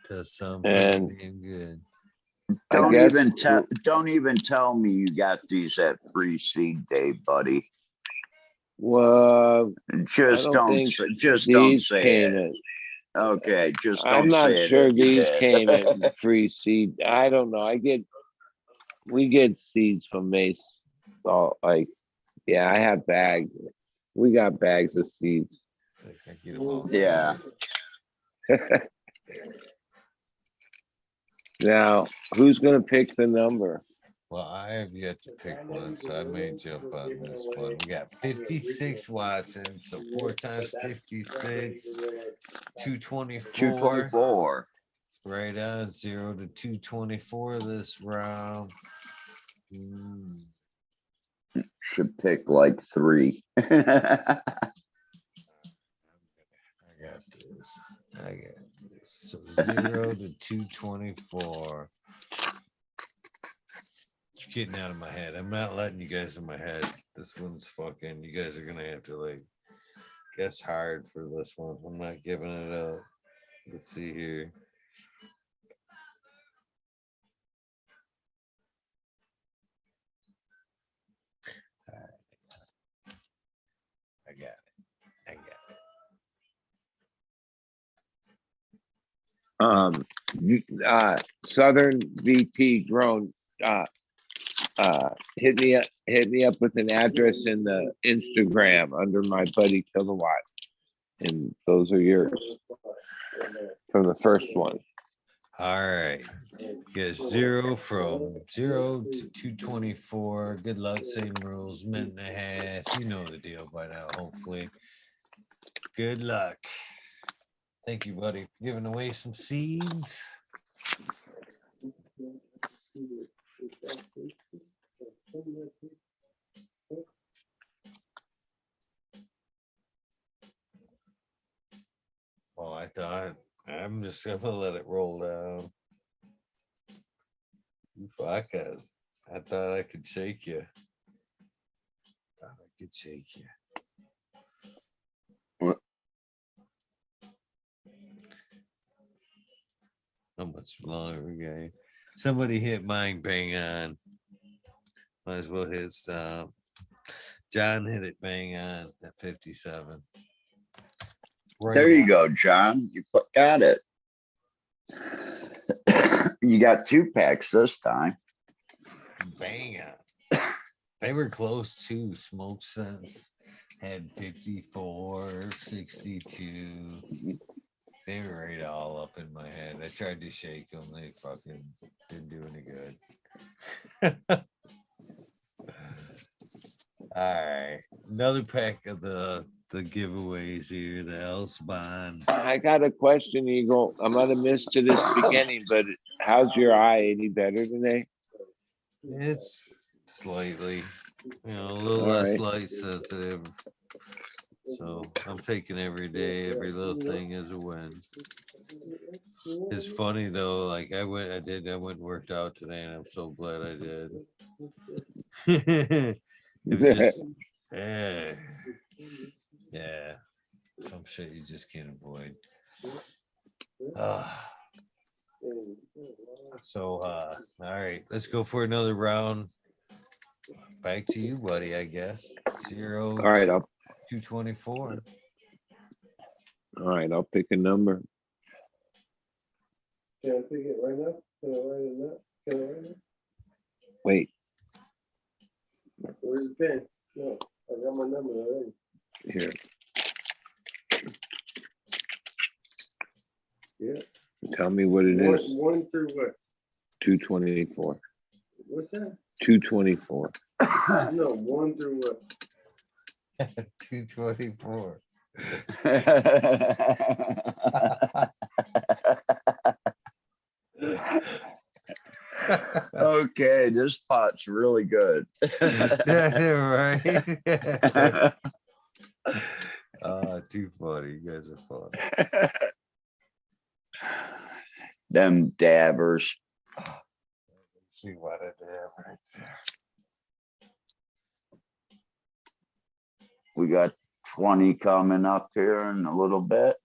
To some And- being good. don't guess- even tell me you got these at free seed day, buddy. Well, Just I don't don't think say, just don't these say came it. in. Okay, just don't I'm not say it sure if you these did. came in free seed. I don't know. We get seeds from Mace. So like, yeah, I have bags. We got bags of seeds. I get 'em all Yeah. covered. Now, who's gonna pick the number? Well, I have yet to pick one, so I may jump on this one. We got 56 Watson, so 4 times 56, 224. 224. Right on, 0 to 224 this round. Should pick like 3. I got this. So 0 to 224. It's getting out of my head. I'm not letting you guys in my head. This one's fucking. You guys are gonna have to like guess hard for this one. I'm not giving it up. Let's see here. I got it. Southern VT grown. Hit me up with an address in the Instagram under my buddy Kilowatt, and those are yours from the first one. All right. Get 0 from 0 to 224. Good luck. Same rules. Minute and a half. You know the deal by now, hopefully. Good luck. Thank you, buddy, for giving away some seeds. Oh, I thought I'm just gonna let it roll down. You fuckers. I thought I could shake you. Thought I could shake you. What? How much longer we got? Somebody hit mine bang on. Might as well hit stop. John hit it bang on at 57. Right There you on. go, John. You got it. You got 2 packs this time. Bang on. They were close too. Smoke Sense had 54, 62. They were right all up in my head. I tried to shake them. They fucking didn't do any good. All right. Another pack of the giveaways here. The Elsbon. I got a question, Eagle. I might have missed to this beginning, but how's your eye? Any better today? It's slightly, a little All less right. light sensitive. So I'm taking every day, every little thing is a win. It's funny though, like I went and worked out today, and I'm so glad I did. It was just, yeah, some shit you just can't avoid. So, all right, let's go for another round. back to you, buddy, I guess. All right, 224. I'll pick a number. Can I pick it right now? Can I write it now? Can I write it? Wait, Where's the pen? No, I got my number already. here. Yeah. Tell me what it is. One through what? 224. What's that? 224. No, one through what? 224. Okay, this pot's really good. Right? Too funny. You guys are funny. Them dabbers. See what I did right there. We got 20 coming up here in a little bit.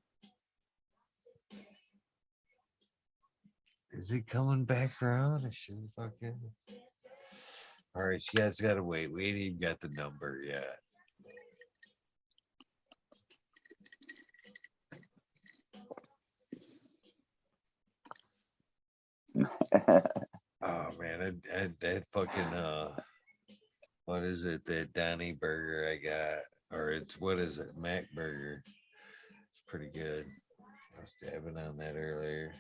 Is it coming back around? It should fucking. All right, you guys gotta wait. We ain't even got the number yet. Oh man, that fucking what is it? That Donnie burger I got, or it's what is it? Mac burger. It's pretty good. I was dabbing on that earlier.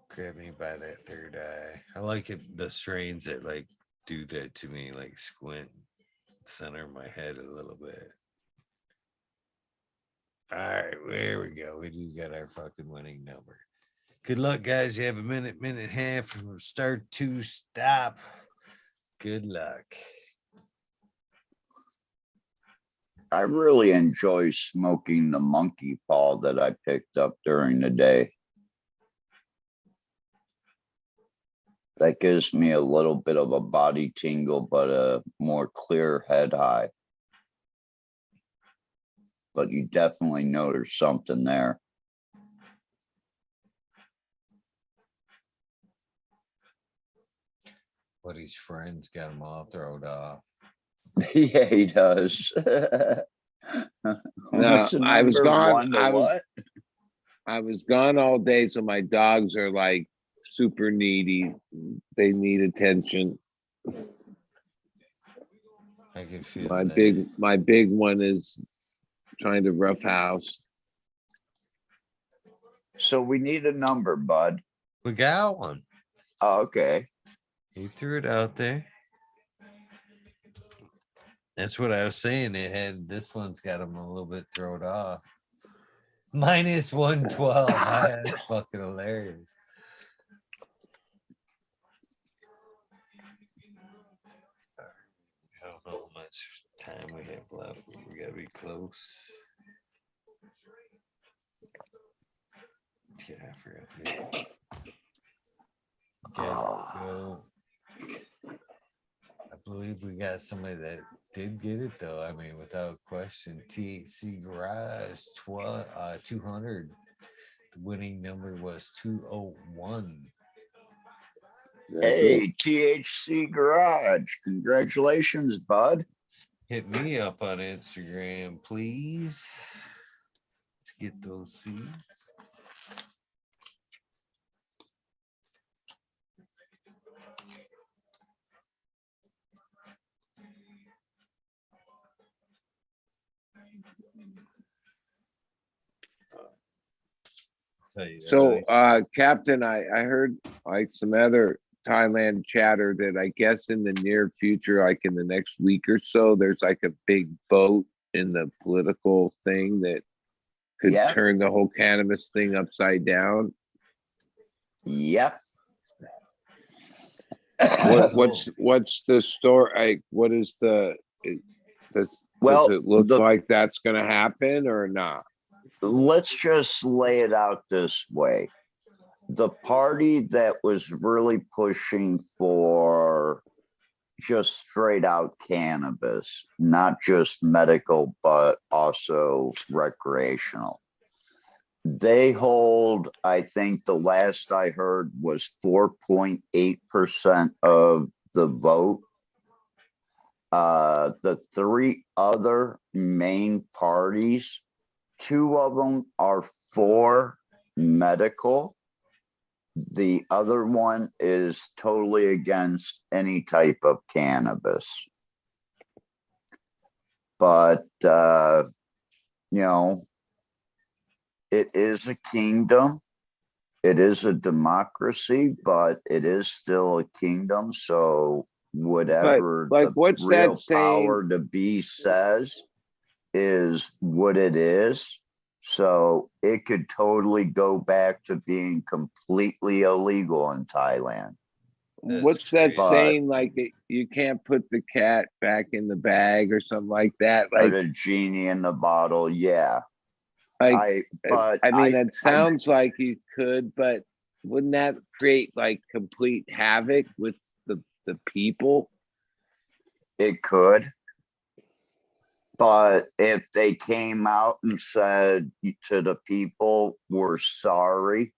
Grab me by that third eye. I like it. The strains that like do that to me, like squint center my head a little bit. All right, there we go. We do got our fucking winning number. Good luck, guys. You have a minute and a half from start to stop. Good luck. I really enjoy smoking the monkey paw that I picked up during the day. That gives me a little bit of a body tingle, but a more clear head high. But you definitely know there's something there. Buddy's friends got him all thrown off. Yeah, he does. No, I was gone. What? I was gone all day, so my dogs are like super needy. They need attention. I can feel My big one is trying to roughhouse. So we need a number, bud. We got one. Oh, okay. He threw it out there. That's what I was saying. It had this one's got him a little bit thrown off. Minus 112. That's fucking hilarious. I don't know how much time we have left. We gotta be close. Yeah, I forgot. Go. I believe we got somebody that did get it though. I mean, without question. THC Garage 200. The winning number was 201. Hey, THC Garage. Congratulations, bud. Hit me up on Instagram, please, to get those seeds. So, Captain, I heard like some other Thailand chatter that I guess in the near future, like in the next week or so, there's like a big vote in the political thing that could turn the whole cannabis thing upside down. Yep. What's the story? What is does it look like that's going to happen or not? Let's just lay it out this way. The party that was really pushing for just straight out cannabis, not just medical, but also recreational. They hold, I think the last I heard was 4.8% of the vote. The three other main parties, two of them are for medical. The other one is totally against any type of cannabis. But, you know, it is a kingdom. It is a democracy, but it is still a kingdom. So whatever like, the what's real that saying? power to be says is what it is. So it could totally go back to being completely illegal in Thailand. What's that crazy. saying? Like you can't put the cat back in the bag or something like that. Put Like, a genie in the bottle, yeah. like But I mean, it sounds like you could, but wouldn't that create like complete havoc with the people? it could. But if they came out and said to the people, we're sorry,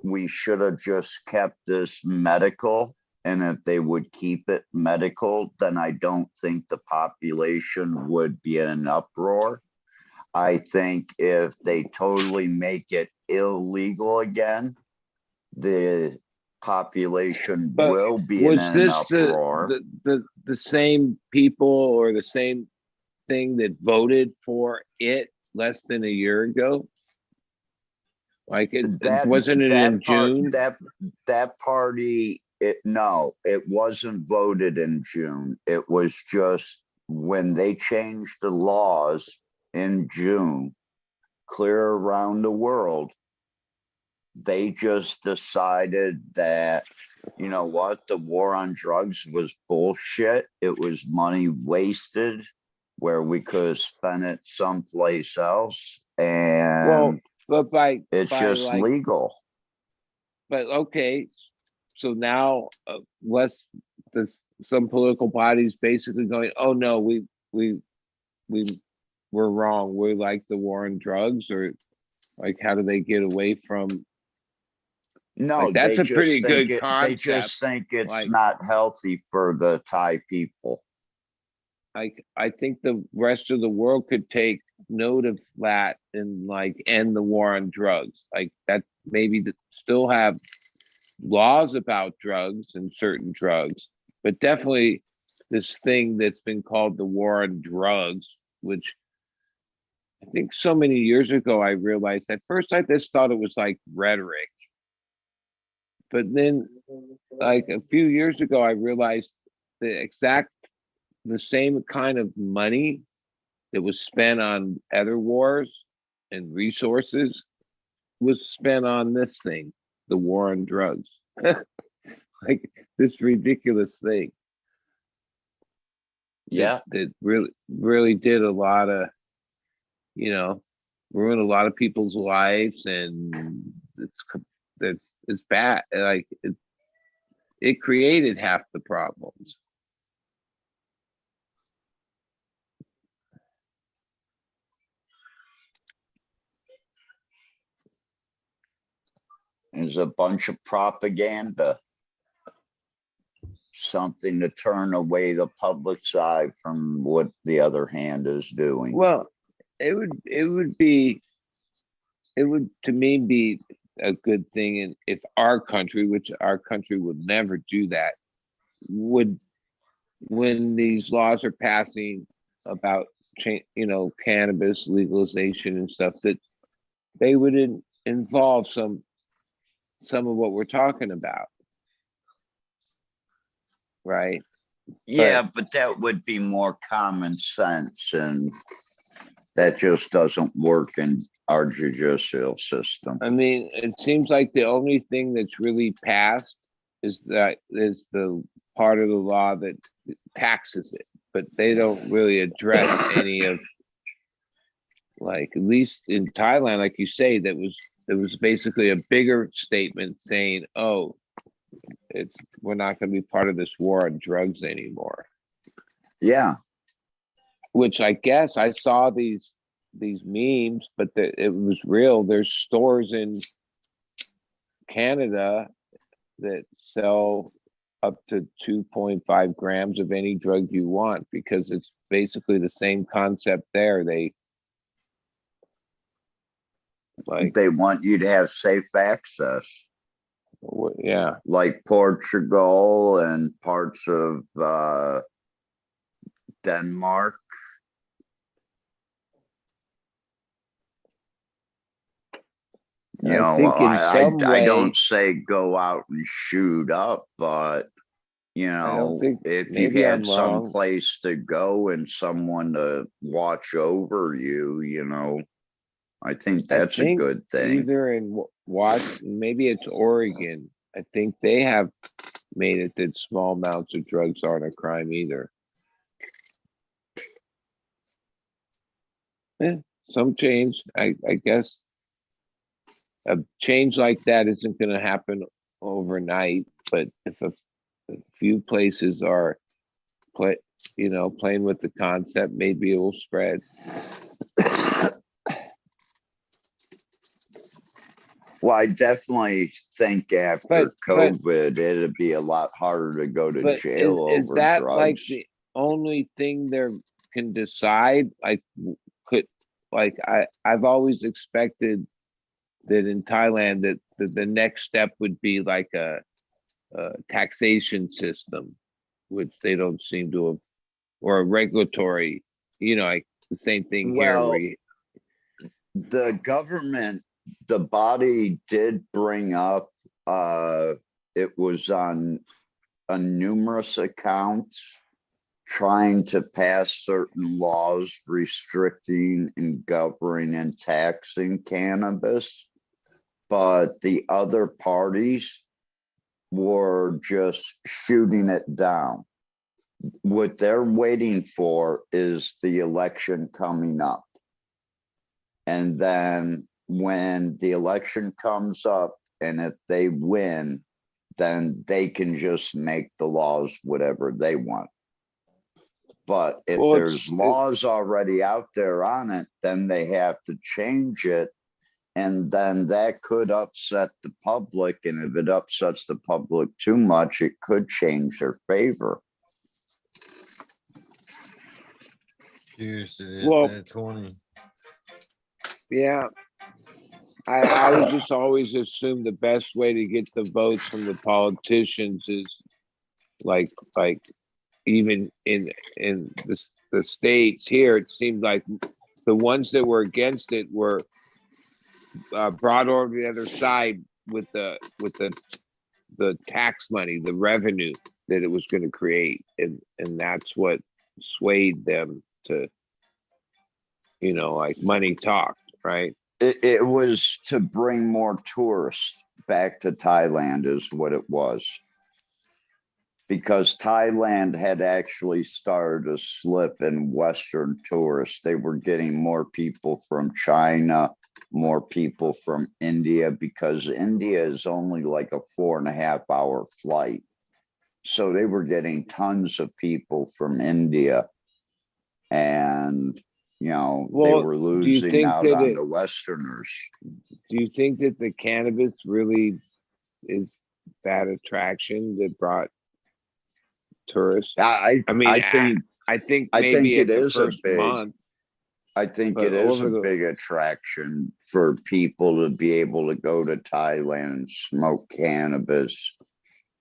we should have just kept this medical, and if they would keep it medical, then I don't think the population would be in an uproar. I think if they totally make it illegal again, the population But will be in was an this uproar. the same people or the same thing that voted for it less than a year ago? Like wasn't it in June? That party, no, it wasn't voted in June. It was just when they changed the laws in June, clear around the world, they just decided that, you know what, the war on drugs was bullshit. It was money wasted where we could have spent it someplace else. And but it's just like, legal. but okay, so now some political bodies basically going, oh no, we're wrong. We're like the war on drugs, or like how do they get away from? No, Like, that's they a pretty just think good they just concept. think it's Like, not healthy for the Thai people. I think the rest of the world could take note of that and like end the war on drugs. Like that, maybe still have laws about drugs and certain drugs, but definitely this thing that's been called the war on drugs, which I think so many years ago I realized at first I just thought it was like rhetoric. But then like a few years ago I realized the same kind of money that was spent on other wars and resources was spent on this thing, the war on drugs. Like this ridiculous thing. Yeah. That really did a lot of, ruined a lot of people's lives, and it's bad. Like it created half the problems. There's a bunch of propaganda, something to turn away the public's eye from what the other hand is doing. Well, it would to me be a good thing, and if our country, which our country would never do that, would, when these laws are passing about cannabis legalization and stuff, that they would involve some of what we're talking about, right? Yeah, but that would be more common sense, and that just doesn't work in our judicial system. I mean, it seems like the only thing that's really passed is the part of the law that taxes it, but they don't really address any of, like, at least in Thailand, like you say, there was basically a bigger statement saying, oh, we're not going to be part of this war on drugs anymore. Yeah. Which I guess I saw these memes, but it was real. There's stores in Canada that sell up to 2.5 grams of any drug you want, because it's basically the same concept there. They like, They want you to have safe access, yeah, like Portugal and parts of Denmark. You I know, think in some I way, don't say go out and shoot up, but you I don't know, think, if you maybe I'm had some wrong. place to go and someone to watch over you, you know, I think I that's a think good thing. either in maybe it's Oregon. I think they have made it that small amounts of drugs aren't a crime either. Some change, I guess. A change like that isn't going to happen overnight, but if a few places are playing with the concept, maybe it will spread. Well, I definitely think after But COVID, it'd be a lot harder to go to but jail is over that like drugs. the only thing they can decide? Like, I've always expected that in Thailand that the next step would be like a taxation system, which they don't seem to have, or a regulatory, like the same thing here where Well, the government, the body did bring up, it was on numerous accounts trying to pass certain laws restricting and governing and taxing cannabis, but the other parties were just shooting it down. What they're waiting for is the election coming up. And then when the election comes up, and if they win, then they can just make the laws whatever they want. But if there's laws already out there on it, then they have to change it. And then that could upset the public. And if it upsets the public too much, it could change their favor. Cheers to this Well, at 20. yeah, I would just always assume the best way to get the votes from the politicians is like even in the states here, it seemed like the ones that were against it were brought over to the other side with the tax money, the revenue that it was going to create, and that's what swayed them to, like money talked, right? It was to bring more tourists back to Thailand is what it was. Because Thailand had actually started a slip in Western tourists. They were getting more people from China, more people from India, because India is only like a 4.5-hour flight. So they were getting tons of people from India. And, they were losing out on the Westerners. Do you think that the cannabis really is that attraction that brought tourists? I think maybe it at the is first month. I think it is a big attraction for people to be able to go to Thailand and smoke cannabis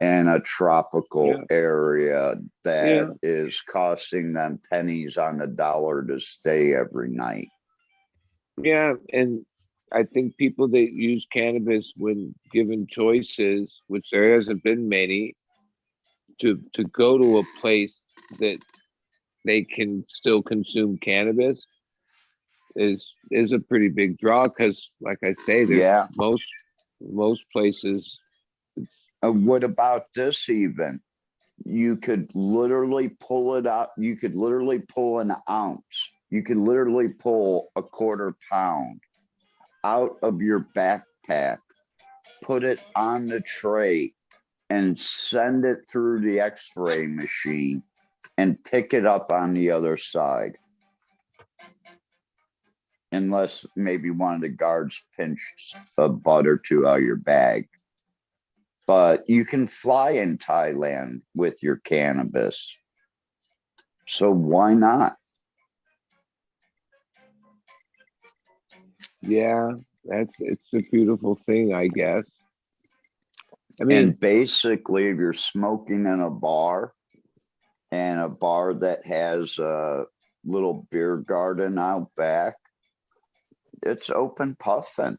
in a tropical area that is costing them pennies on the dollar to stay every night. Yeah, and I think people that use cannabis when given choices, which there hasn't been many, to go to a place that they can still consume cannabis is a pretty big draw, because like I say, there's most places. What about this even? You could literally pull it out. You could literally pull an ounce. You could literally pull a 1/4 pound out of your backpack, put it on the tray, and send it through the X-ray machine and pick it up on the other side. Unless maybe one of the guards pinched a butt or two out of your bag. but you can fly in Thailand with your cannabis. So why not? Yeah, it's a beautiful thing, I guess. I mean, And basically, if you're smoking in a bar and a bar that has a little beer garden out back, it's open puffing.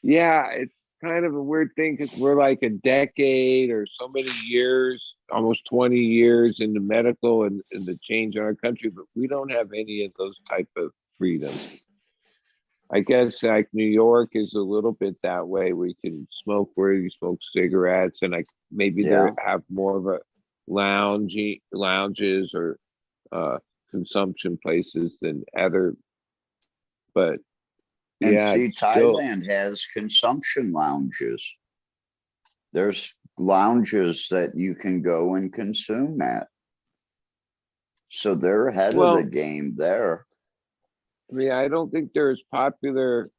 yeah, it's kind of a weird thing because we're like a decade or so many years, almost 20 years in the medical and the change in our country, but we don't have any of those type of freedoms. I guess like New York is a little bit that way, where you can smoke where you smoke cigarettes, and like maybe they Yeah. have more of a lounges or consumption places than other. But And yeah, see, it's still Thailand has consumption lounges. There's lounges that you can go and consume at. So they're ahead of the well. game there. I mean, I don't think they're as popular,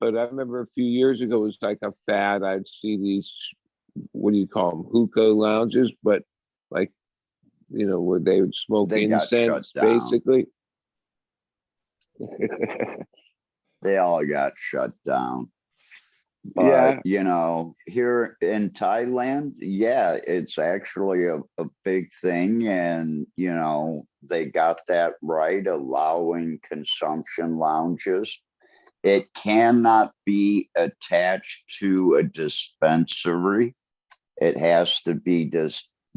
but I remember a few years ago it was like a fad. I'd see these, what do you call them, hookah lounges, but like, where they would smoke They got shut incense, down. basically. They all got shut down. Yeah. But, here in Thailand, yeah, it's actually a big thing. And, they got that right, allowing consumption lounges. It cannot be attached to a dispensary. It has to be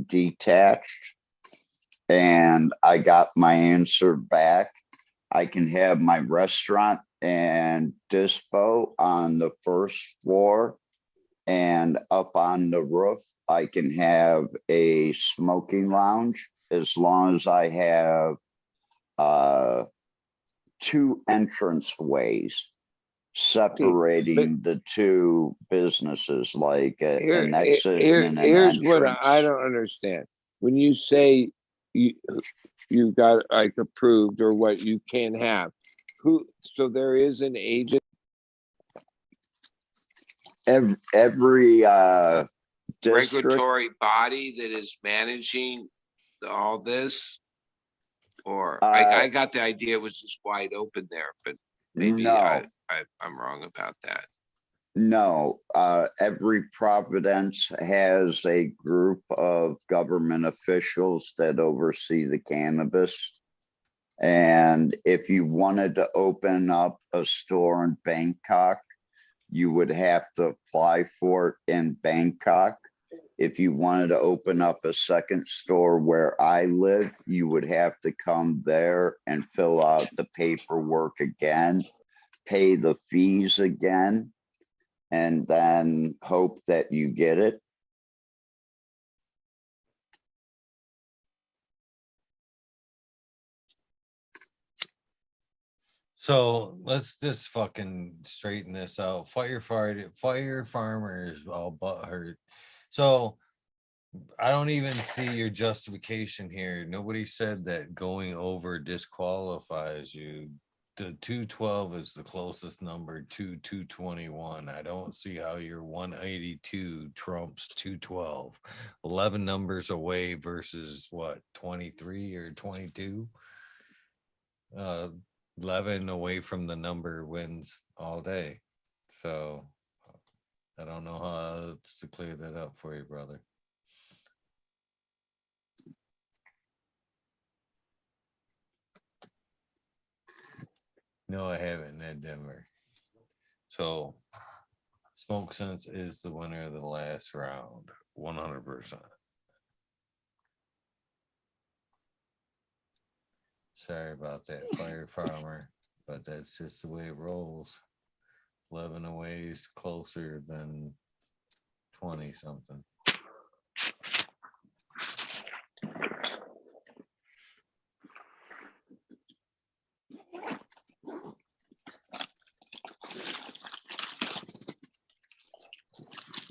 detached. And I got my answer back. I can have my restaurant and dispo on the first floor, and up on the roof, I can have a smoking lounge as long as I have 2 entrance ways separating the 2 businesses, like an exit and an Here's what I entrance. don't understand. When you say you got like approved or what you can have, so there is an agent. Every district, Regulatory body that is managing all this, or I got the idea it was just wide open there, but maybe no, I'm wrong about that. no. Every province has a group of government officials that oversee the cannabis. And if you wanted to open up a store in Bangkok, you would have to apply for it in Bangkok. If you wanted to open up a second store where I live, you would have to come there and fill out the paperwork again, pay the fees again, and then hope that you get it. So let's just fucking straighten this out. Fire farmers all but hurt. So I don't even see your justification here. Nobody said that going over disqualifies you. The 212 is the closest number to 221. I don't see how your 182 trumps 212. 11 numbers away versus what, 23 or 22? 11 away from the number wins all day. So I don't know how else to clear that up for you, brother. No, I haven't in Denver. So Smoke Sense is the winner of the last round, 100%. Sorry about that, Fire Farmer, but that's just the way it rolls. 11 away is closer than 20 something.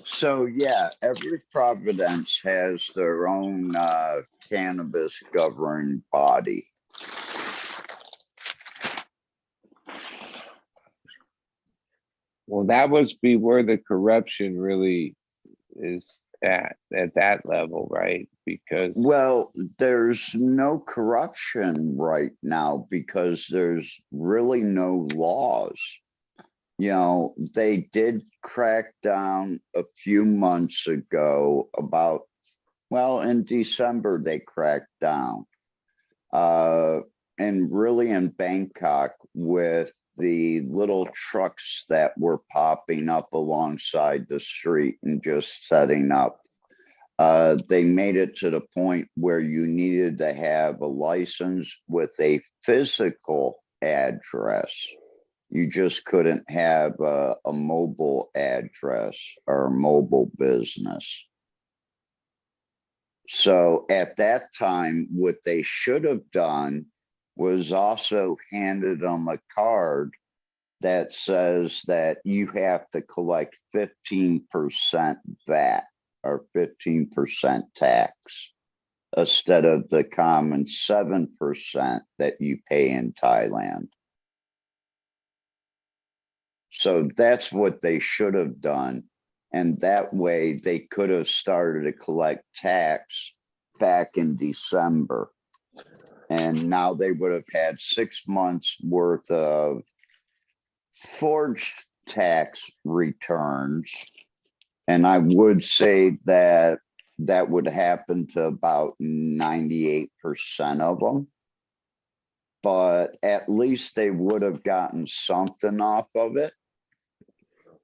So yeah, every province has their own cannabis governing body. Well, that must be where the corruption really is at that level, right? Because Well, there's no corruption right now because there's really no laws. You know, they did crack down a few months ago about, well, in December, they cracked down. And really in Bangkok with the little trucks that were popping up alongside the street and just setting up. They made it to the point where you needed to have a license with a physical address. You just couldn't have a mobile address or a mobile business. So at that time, what they should have done was also handed them a card that says that you have to collect 15% VAT or 15% tax instead of the common 7% that you pay in Thailand. So that's what they should have done. And that way they could have started to collect tax back in December. And now they would have had 6 months worth of forged tax returns. And I would say that that would happen to about 98% of them. But at least they would have gotten something off of it.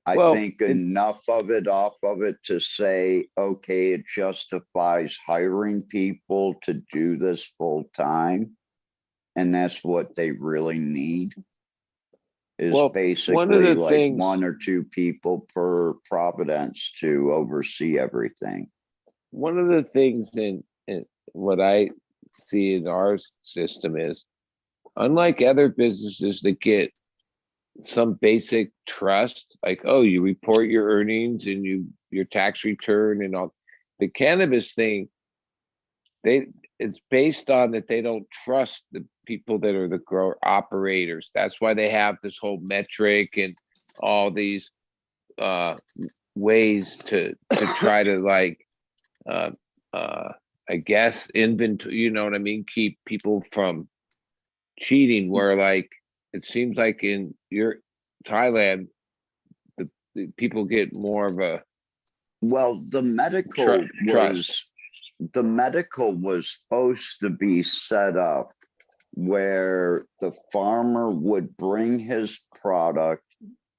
I think enough of it off of it to say, okay, it justifies hiring people to do this full time. And that's what they really need. Is basically like 1 or 2 people per providence to oversee everything. One of the things in what I see in our system is, unlike other businesses that get some basic trust, like, oh, you report your earnings and your tax return and all, the cannabis thing, it's based on that they don't trust the people that are the grower operators. That's why they have this whole metric and all these ways to try to like I guess inventory, you know what I mean, keep people from cheating, where like it seems like in your Thailand the people get more of a well, the medical was supposed to be set up where the farmer would bring his product.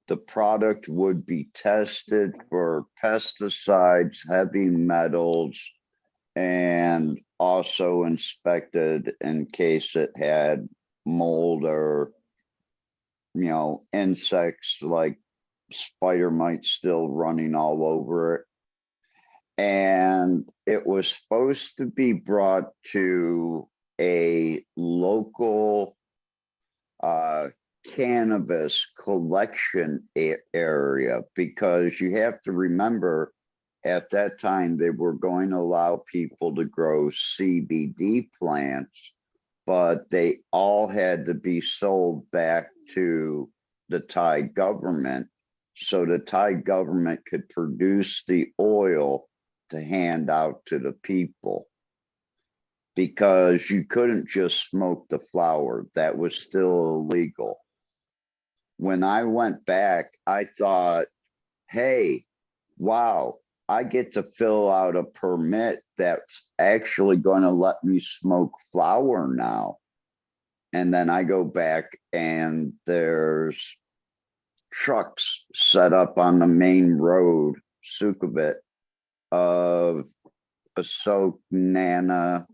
The product would be tested for pesticides, heavy metals, and also inspected in case it had mold or, insects like spider mites still running all over it. And it was supposed to be brought to a local cannabis collection area, because you have to remember at that time they were going to allow people to grow CBD plants, but they all had to be sold back to the Thai government so the Thai government could produce the oil to hand out to the people. Because you couldn't just smoke the flower, that was still illegal. When I went back, I thought, hey, wow, I get to fill out a permit that's actually going to let me smoke flower now. And then I go back and there's trucks set up on the main road, Sukhumvit, of Ashok Nana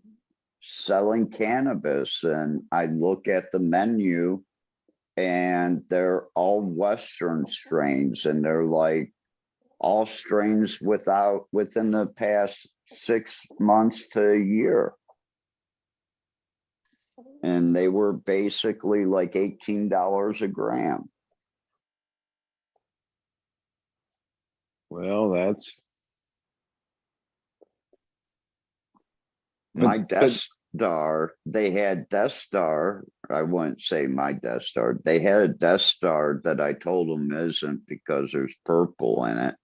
selling cannabis. And I look at the menu and they're all Western strains, and they're like all strains within the past 6 months to a year. And they were basically like $18 a gram. well, that's My Star, they had Death Star. I wouldn't say my Death Star. They had a Death Star that I told them isn't because there's purple in it.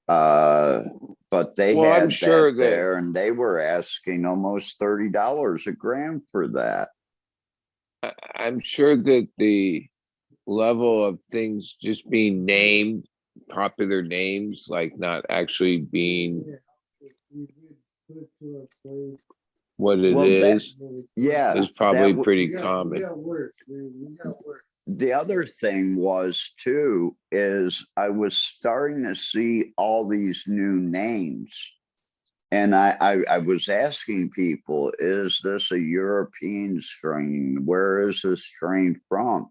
But they Well, I'm had sure that that there and they were asking almost $30 a gram for that. I'm sure that the level of things just being named, popular names, like not actually being You get put to a place. what it Well, that, is yeah, is probably that pretty We common. got work, man. We got work. the other thing was too, is I was starting to see all these new names. And I was asking people, is this a European strain? Where is this strain from?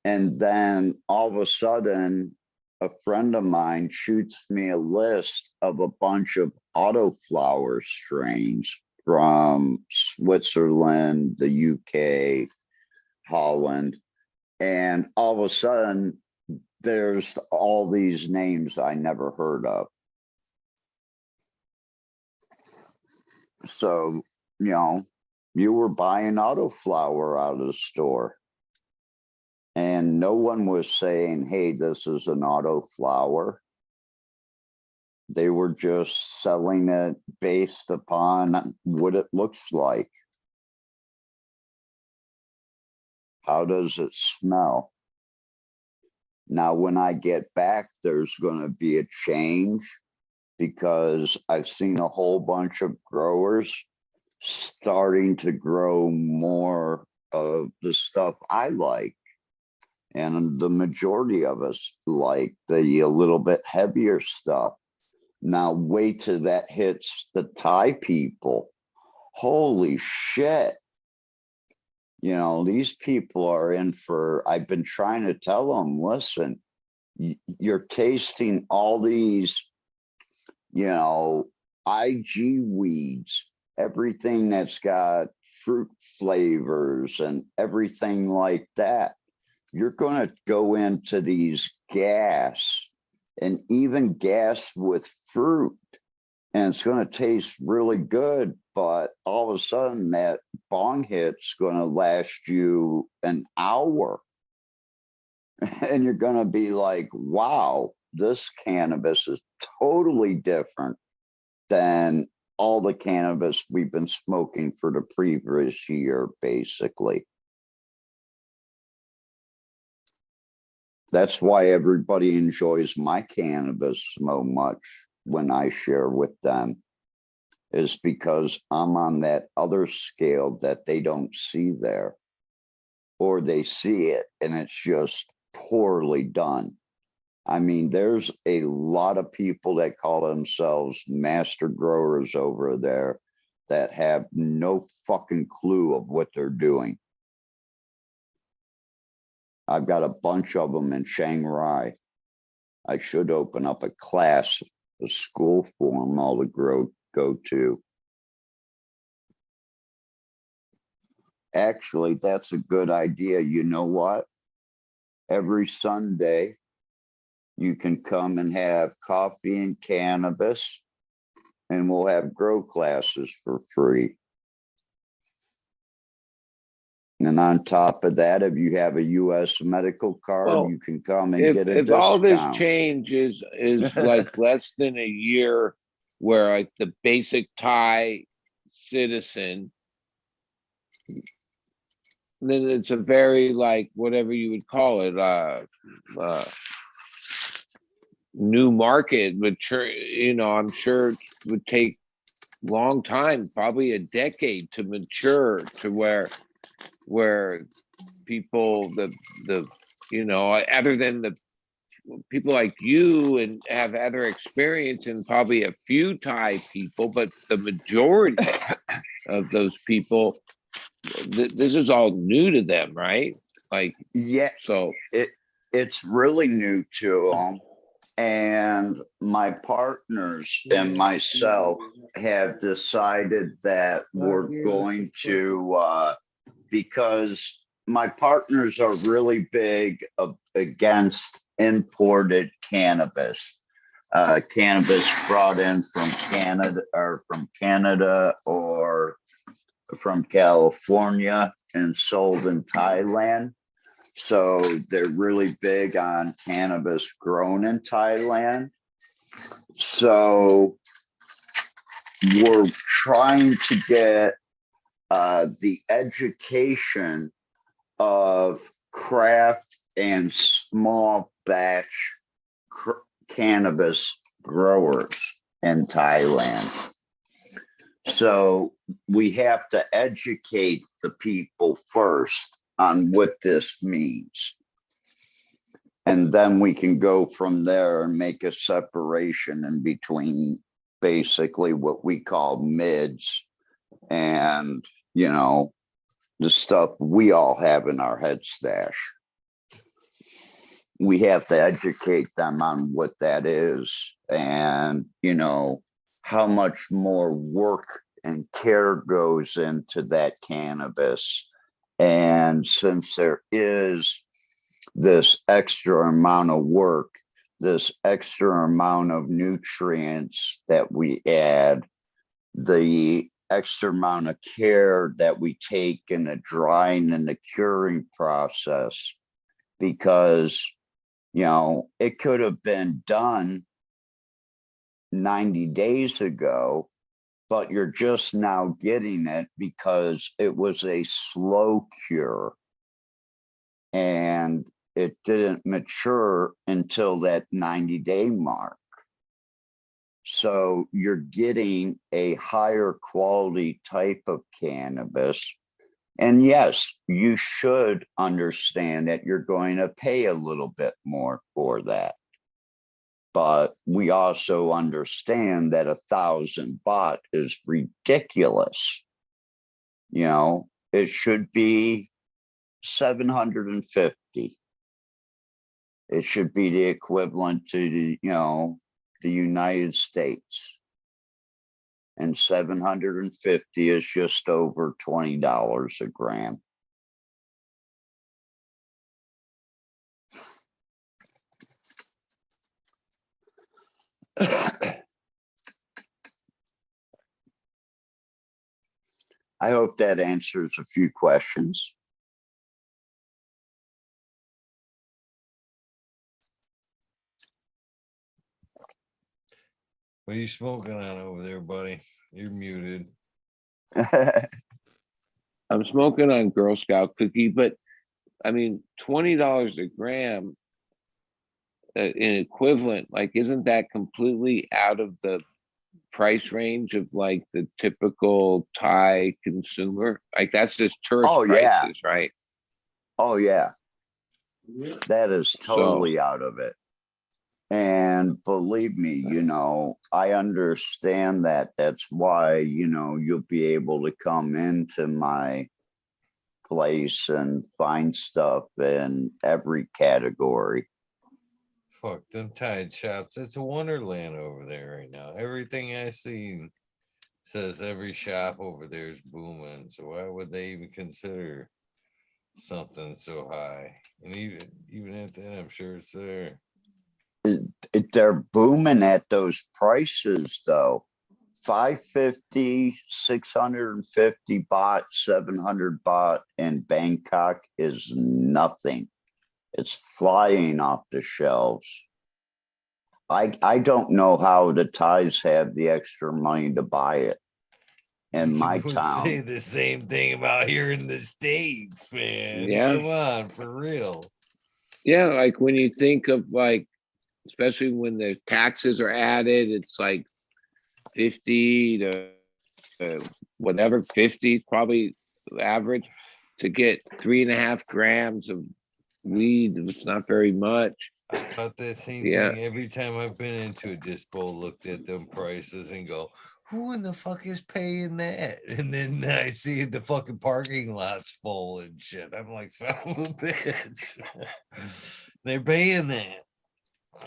And then all of a sudden, a friend of mine shoots me a list of a bunch of autoflower strains from Switzerland, the UK, Holland. And all of a sudden, there's all these names I never heard of. So, you were buying autoflower out of the store. And no one was saying, hey, this is an autoflower. They were just selling it based upon what it looks like. How does it smell? Now, when I get back, there's going to be a change because I've seen a whole bunch of growers starting to grow more of the stuff I like. And the majority of us like the a little bit heavier stuff. Now wait till that hits the Thai people. Holy shit. These people are in for, I've been trying to tell them, listen, you're tasting all these, IG weeds, everything that's got fruit flavors and everything like that. You're going to go into these gas and even gas with fruit, and it's going to taste really good. But all of a sudden, that bong hit's going to last you an hour. And you're going to be like, wow, this cannabis is totally different than all the cannabis we've been smoking for the previous year, basically. That's why everybody enjoys my cannabis so much when I share with them, is because I'm on that other scale that they don't see there, or they see it and it's just poorly done. I mean, there's a lot of people that call themselves master growers over there that have no fucking clue of what they're doing. I've got a bunch of them in Shanghai. I should open up a class, a school for them all to go to. Actually, that's a good idea. You know what? Every Sunday, you can come and have coffee and cannabis, and we'll have grow classes for free. And on top of that, if you have a US medical card, Well, you can come and get a if all this discount. change is like less than a year, where like the basic Thai citizen, then it's a very, like, whatever you would call it, new market, mature, I'm sure it would take long time, probably a decade to mature to where people, other than the people like you and have other experience, and probably a few Thai people, but the majority of those people, this is all new to them, right? Like, Yeah, so it's really new to them. And my partners and myself have decided that we're going to, because my partners are really big against imported cannabis. Cannabis brought in from Canada or from California and sold in Thailand. So they're really big on cannabis grown in Thailand. So we're trying to get the education of craft and small batch cannabis growers in Thailand. So we have to educate the people first on what this means. And then we can go from there and make a separation in between basically what we call mids and, you know, the stuff we all have in our head stash. We have to educate them on what that is and, you know, how much more work and care goes into that cannabis. And since there is this extra amount of work, this extra amount of nutrients that we add, the extra amount of care that we take in the drying and the curing process, because, you know, it could have been done 90 days ago, but you're just now getting it because it was a slow cure and it didn't mature until that 90-day mark. So you're getting a higher quality type of cannabis. And yes, you should understand that you're going to pay a little bit more for that. But we also understand that 1,000 baht is ridiculous. You know, it should be 750. It should be the equivalent to the, you know, the United States. And 750 is just over $20 a gram. I hope that answers a few questions. What are you smoking on over there, buddy? You're muted. I'm smoking on Girl Scout cookie, but I mean, $20 a gram in equivalent, like, isn't that completely out of the price range of like the typical Thai consumer? Like, that's just tourist prices, right? Oh, yeah. That is totally out of it. And believe me, you know, I understand that. That's why, you know, you'll be able to come into my place and find stuff in every category. Fuck them Tide shops. It's a wonderland over there right now. Everything I seen says every shop over there is booming. So why would they even consider something so high? And even at that, I'm sure it's there. They're booming at those prices though. 550, 650 baht, 700 baht in Bangkok is nothing. It's flying off the shelves. I don't know how the Thais have the extra money to buy it in my You would town. say the same thing about here in the States, man. Yeah. Come on, for real. Yeah, like when you think of like, especially when the taxes are added, it's like 50 to whatever, 50 probably average to get 3.5 grams of weed. It's not very much. I thought that same Yeah. thing every time I've been into a dispo, looked at them prices and go, who in the fuck is paying that? And then I see the fucking parking lots full and shit. I'm like, son of a bitch. They're paying that.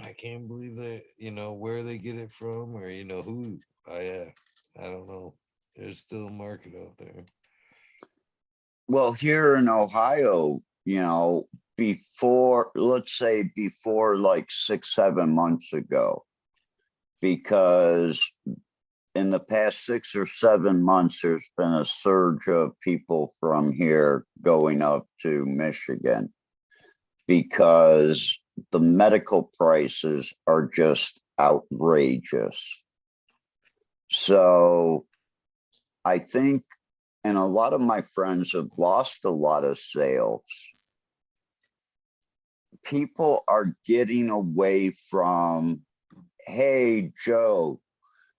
I can't believe that, you know, where they get it from or, you know, who. I don't know. There's still a market out there. Well, here in Ohio, you know, before, let's say before like 6, 7 months ago, because in the past 6 or 7 months, there's been a surge of people from here going up to Michigan because the medical prices are just outrageous. So I think, and a lot of my friends have lost a lot of sales. People are getting away from, hey, Joe,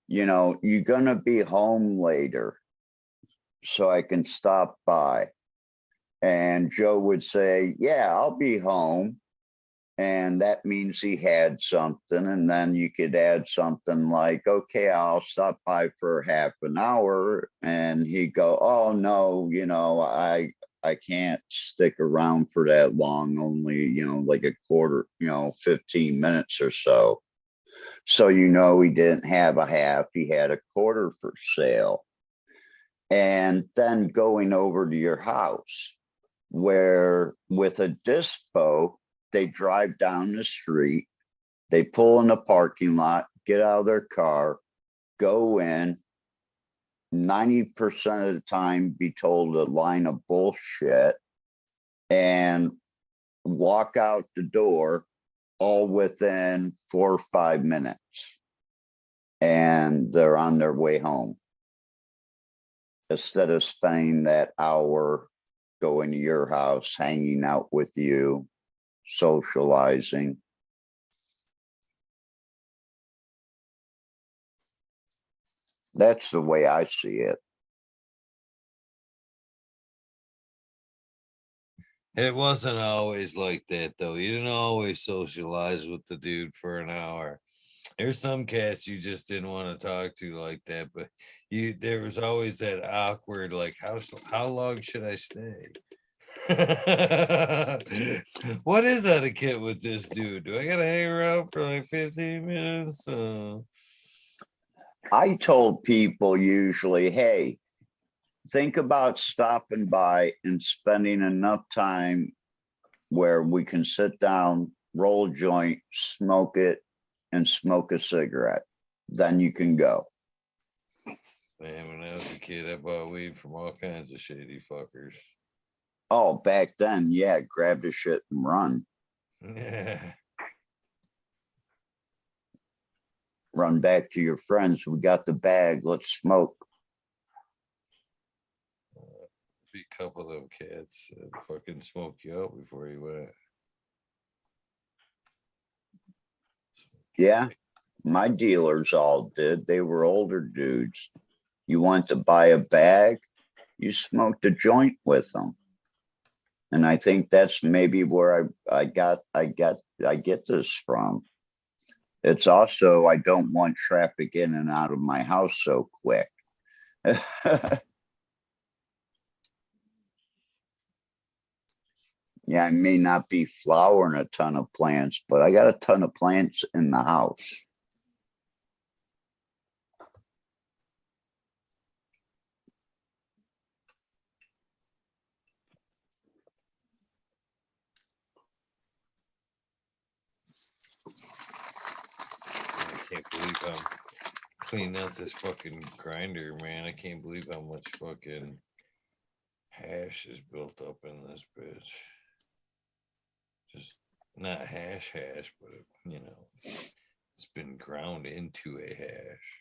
you're gonna be home later, so I can stop by. And Joe would say, yeah, I'll be home. And that means he had something. And then you could add something like, okay, I'll stop by for half an hour. And he'd go, oh, no, I can't stick around for that long, only, like a quarter, 15 minutes or so. So, he didn't have a half, he had a quarter for sale. And then going over to your house, where with a dispo, they drive down the street, they pull in the parking lot, get out of their car, go in, 90% of the time be told a line of bullshit, and walk out the door all within 4 or 5 minutes. And they're on their way home. Instead of spending that hour going to your house, hanging out with you, socializing. That's the way I see it. It wasn't always like that, though. You didn't always socialize with the dude for an hour. There's some cats you just didn't want to talk to like that, but there was always that awkward, like, how long should I stay? What is etiquette with this dude? Do I gotta hang around for like 15 minutes? I told people usually, hey, think about stopping by and spending enough time where we can sit down, roll a joint, smoke it, and smoke a cigarette. Then you can go. Man, when I was a kid, I bought weed from all kinds of shady fuckers. Oh, back then, yeah, grab the shit and run. Yeah. Run back to your friends. We got the bag. Let's smoke. Be a couple of them cats fucking smoke you out before you went. Yeah, my dealers all did. They were older dudes. You want to buy a bag, you smoked a joint with them. And I think that's maybe where I get this from. It's also, I don't want traffic in and out of my house so quick. Yeah, I may not be flowering a ton of plants, but I got a ton of plants in the house. I can't believe I'm cleaning out this fucking grinder, man. I can't believe how much fucking hash is built up in this bitch. Just not hash, but it's been ground into a hash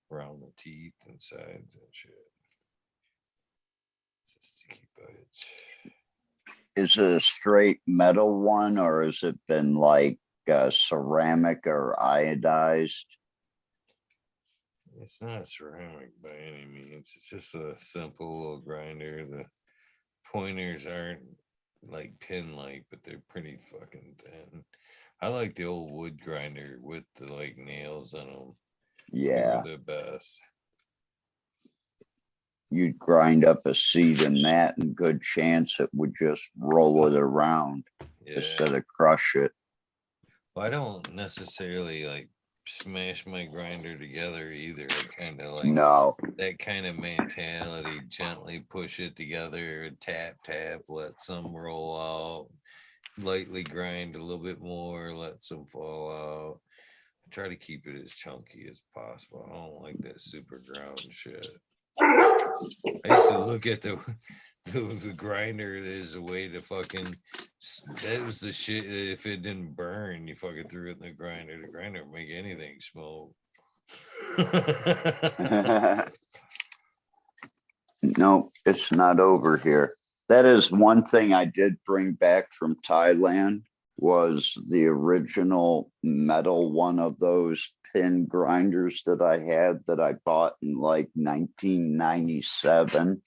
around the teeth and sides and shit. It's a sticky bitch. Is it a straight metal one, or has it been like ceramic or iodized? It's not ceramic by any means. It's just a simple little grinder. The pointers aren't like pin like, but they're pretty fucking thin. I like the old wood grinder with the like nails on them. Yeah. They were the best. You'd grind up a seed in that, and good chance it would just roll it around instead of crush it. Well, I don't necessarily like smash my grinder together either. I kind of like No. that kind of mentality, gently push it together, tap, let some roll out, lightly grind a little bit more, let some fall out. try to keep it as chunky as possible. I don't like that super ground shit. I used to look at the grinder as a way to fucking. That was the shit. If it didn't burn, you fucking threw it in the grinder. The grinder would make anything smoke. No, it's not over here. That is one thing I did bring back from Thailand was the original metal one of those pin grinders that I had that I bought in like 1997.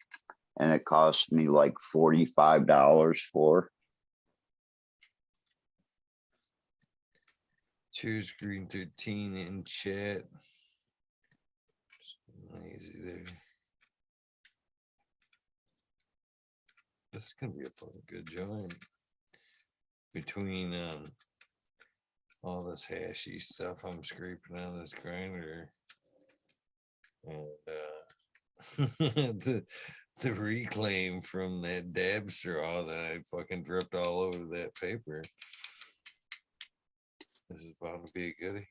And it cost me like $45 for. Cheers, Green 13 in chat. Easy there. This is gonna be a fucking good joint. Between all this hashy stuff I'm scraping out of this grinder and the reclaim from that dab straw that I fucking dripped all over that paper. This is about to be a goodie.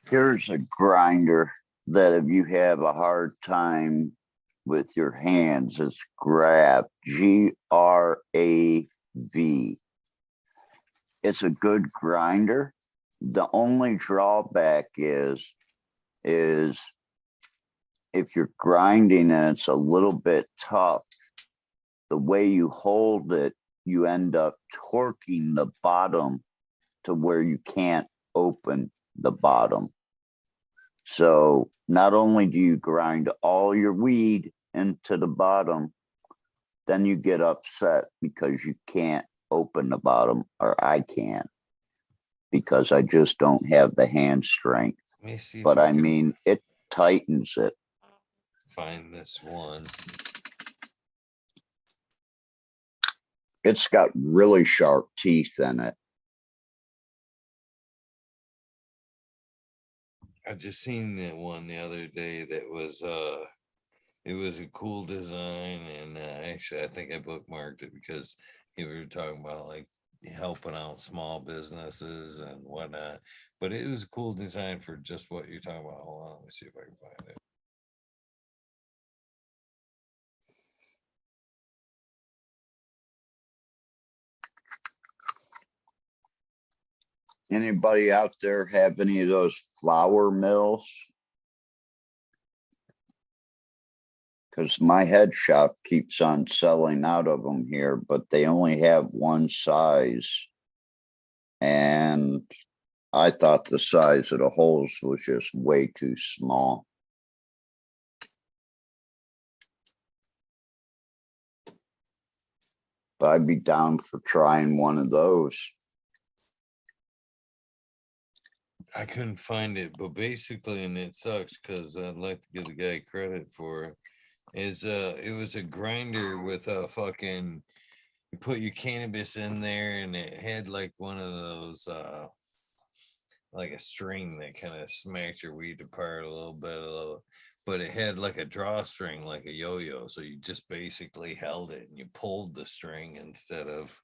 Here's a grinder that if you have a hard time with your hands, it's Grav, Grav. It's a good grinder. The only drawback is if you're grinding and it's a little bit tough, the way you hold it, you end up torquing the bottom to where you can't open the bottom. So not only do you grind all your weed into the bottom, then you get upset because you can't open the bottom, or I can't, because I just don't have the hand strength. But I mean, it tightens it. Find this one. It's got really sharp teeth in it. I just seen that one the other day that was it was a cool design, and actually I think I bookmarked it because we were talking about like helping out small businesses and whatnot, but it was a cool design for just what you're talking about. Hold on, let me see if I can find it. Anybody out there have any of those flour mills? Because my head shop keeps on selling out of them here, but they only have one size. And I thought the size of the holes was just way too small. But I'd be down for trying one of those. I couldn't find it, but basically, and it sucks because I'd like to give the guy credit for it. It was a grinder with a fucking, you put your cannabis in there and it had like one of those like a string that kind of smacked your weed apart a little bit, but it had like a drawstring like a yo-yo, so you just basically held it and you pulled the string instead of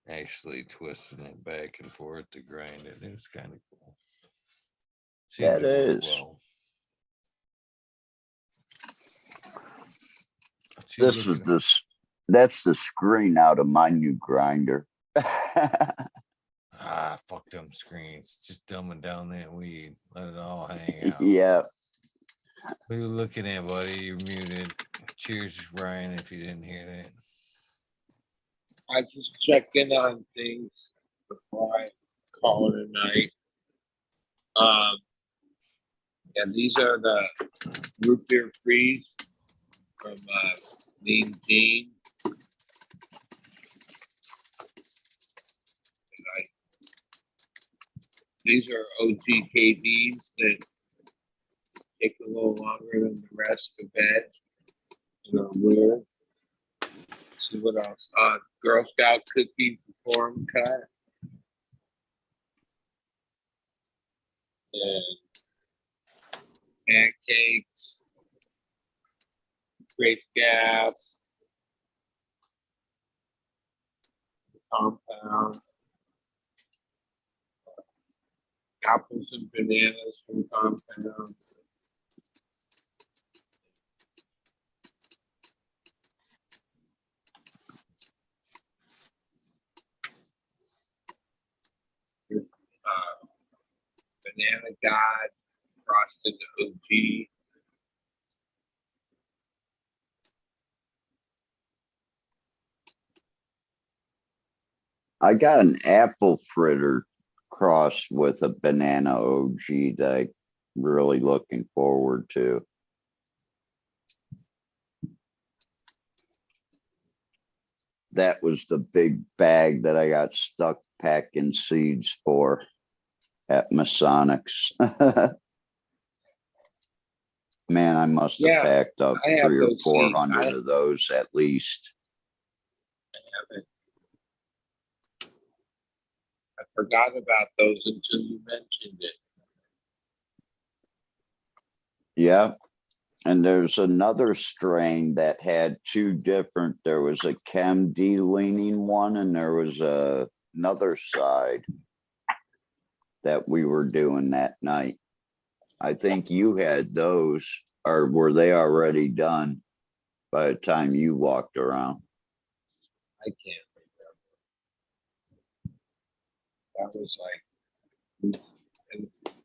actually twisting it back and forth to grind it. It was kind of cool. That is. Well. This is that's the screen out of my new grinder. Fuck them screens. Just dumbing down that weed. Let it all hang out. Yeah. What are you looking at, buddy? You're muted. Cheers, Ryan, if you didn't hear that. I just check in on things before I call it a night. And these are the root beer freeze from Mean Gene. These are OGKBs that take a little longer than the rest to veg and are rare. Let's see what else. Girl Scout cookie form cut. And pancakes. Grape gas. Compound. Apples and bananas from Compound. Banana God, Frosted OG. I got an apple fritter crossed with a banana OG that I'm really looking forward to. That was the big bag that I got stuck packing seeds for at Masonics. Man, I must have Yeah, packed up I have 300 or those seeds. 400 of those at least. I forgot about those until you mentioned it. Yeah. And there's another strain that had two different, there was a Chem D leaning one and there was another side that we were doing that night. I think you had those, or were they already done by the time you walked around? I can't remember. That was like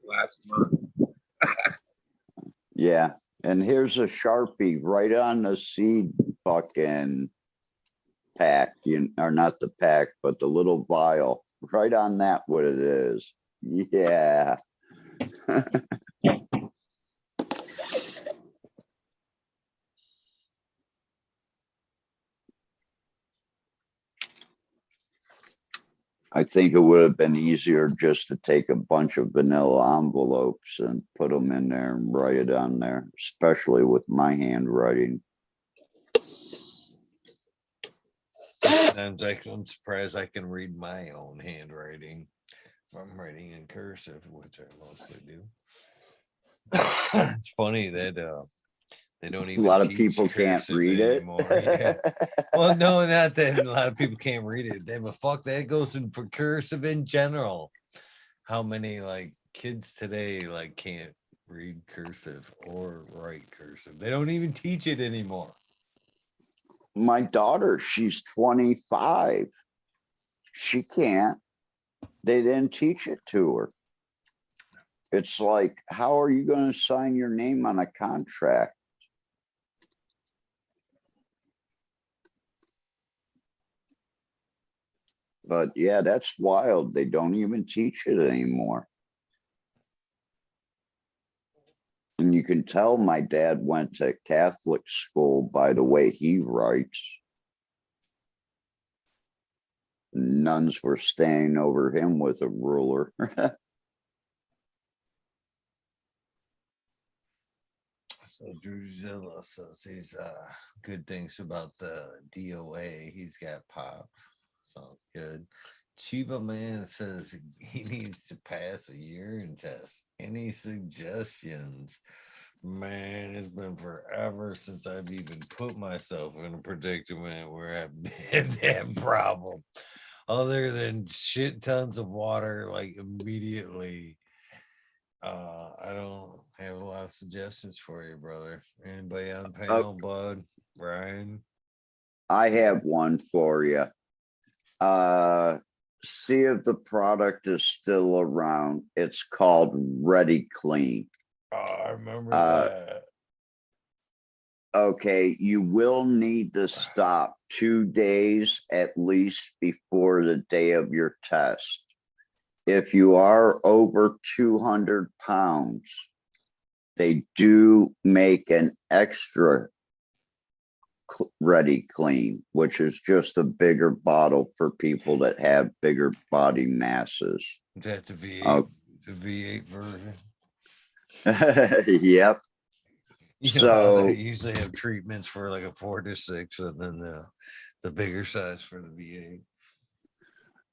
last month. Yeah. And here's a Sharpie right on the seed fucking pack, or not the pack, but the little vial, right on that, what it is. Yeah. I think it would have been easier just to take a bunch of vanilla envelopes and put them in there and write it on there, especially with my handwriting. Sometimes I'm surprised I can read my own handwriting. If I'm writing in cursive, which I mostly do. It's funny that they don't A even lot of teach people can't cursive read it. anymore. Yeah. Well, no, not that a lot of people can't read it. But fuck, that goes in for cursive in general. How many like kids today like can't read cursive or write cursive? They don't even teach it anymore. My daughter, she's 25. She can't. They didn't teach it to her. It's like, how are you going to sign your name on a contract? But yeah, that's wild. They don't even teach it anymore. And you can tell my dad went to Catholic school by the way he writes. Nuns were standing over him with a ruler. So Druzilla says he's good things about the DOA. He's got pop. Sounds good. Chiba Man says he needs to pass a urine test. Any suggestions? Man, it's been forever since I've even put myself in a predicament where I've had that problem. Other than shit tons of water, like immediately. I don't have a lot of suggestions for you, brother. Anybody on panel, Bud, Brian? I have one for you. See if the product is still around. It's called Ready Clean. Oh, I remember that. Okay, you will need to stop 2 days at least before the day of your test. If you are over 200 pounds, they do make an extra Ready Clean, which is just a bigger bottle for people that have bigger body masses. Is that the V8, the V8 version? Yep. You know how So they usually have treatments for like a 4 to 6, and then the bigger size for the V8.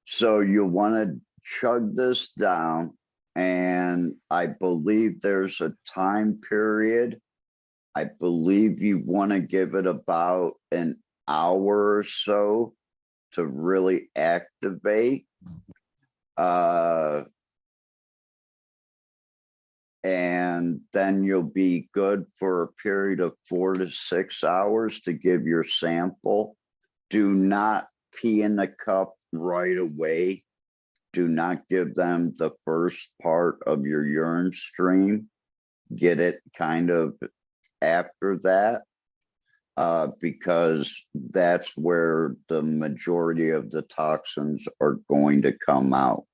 so you want to chug this down, and I believe there's a time period. I believe you want to give it about an hour or so to really activate. And then you'll be good for a period of 4 to 6 hours to give your sample. Do not pee in the cup right away. Do not give them the first part of your urine stream. Get it kind of after that, because that's where the majority of the toxins are going to come out.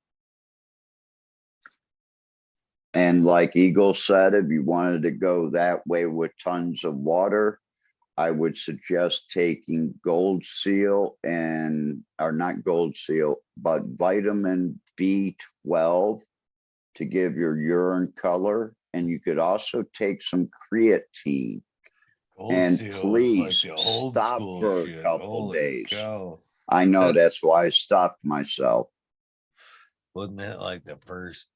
And like Eagle said, if you wanted to go that way with tons of water, I would suggest taking Gold Seal or not Gold Seal, but vitamin B12 to give your urine color. And you could also take some creatine. Gold And seal is please like the old stop school for a shit. couple Holy days. cow. I know, That- that's why I stopped myself. Wasn't that like the first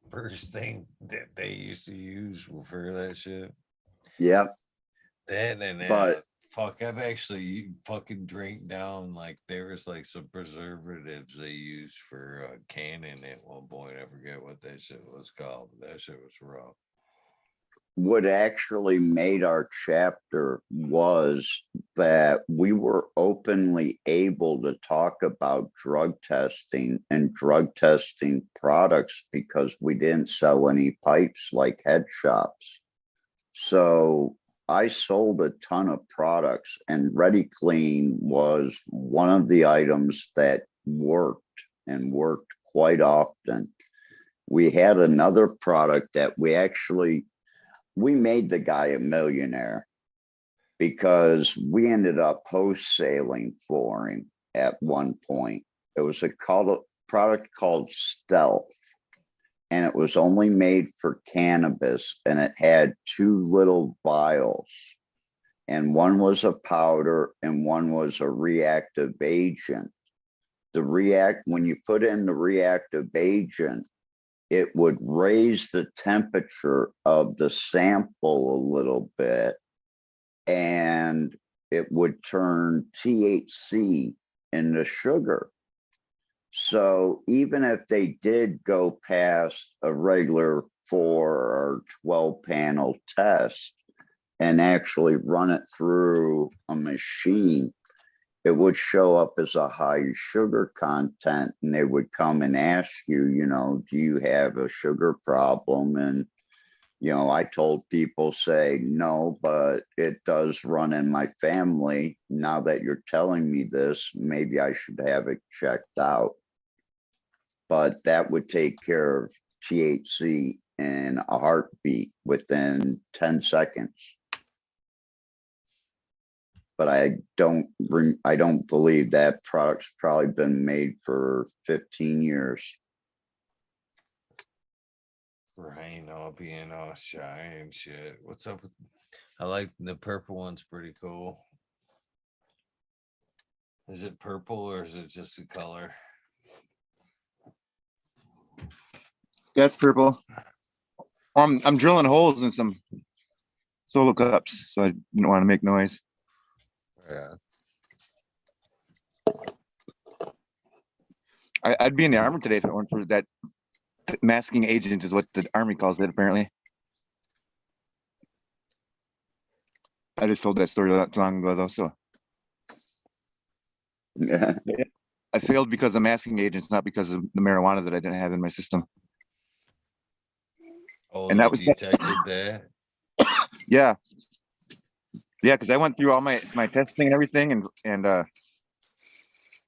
thing that they used to use for that shit? Yep. That and But- fuck, I've actually fucking drank down like there was like some preservatives they used for canning at one point. I forget what that shit was called, but that shit was rough. What actually made our chapter was that we were openly able to talk about drug testing and drug testing products because we didn't sell any pipes like head shops. So I sold a ton of products, and Ready Clean was one of the items that worked and worked quite often. We had another product that we made the guy a millionaire because we ended up wholesaling for him at one point. It was a product called Stealth, and it was only made for cannabis, and it had 2 little vials, and one was a powder and one was a reactive agent. When you put in the reactive agent, it would raise the temperature of the sample a little bit, and it would turn THC into sugar. So even if they did go past a regular 4 or 12 panel test and actually run it through a machine, it would show up as a high sugar content, and they would come and ask you, do you have a sugar problem? And, I told people, say, no, but it does run in my family. Now that you're telling me this, maybe I should have it checked out. But that would take care of THC in a heartbeat within 10 seconds. But I don't believe that product's probably been made for 15 years. Rain all being all shy and shit. What's up with, I like the purple one's pretty cool. Is it purple or is it just a color? That's purple. I'm drilling holes in some solo cups, so I didn't want to make noise. Yeah. I'd be in the armor today if it weren't for that masking agent, is what the army calls it, apparently. I just told that story not too long ago, though. So Yeah. I failed because of masking agents, not because of the marijuana that I didn't have in my system. Oh, And they that was- detected that. Yeah, because I went through all my testing and everything, and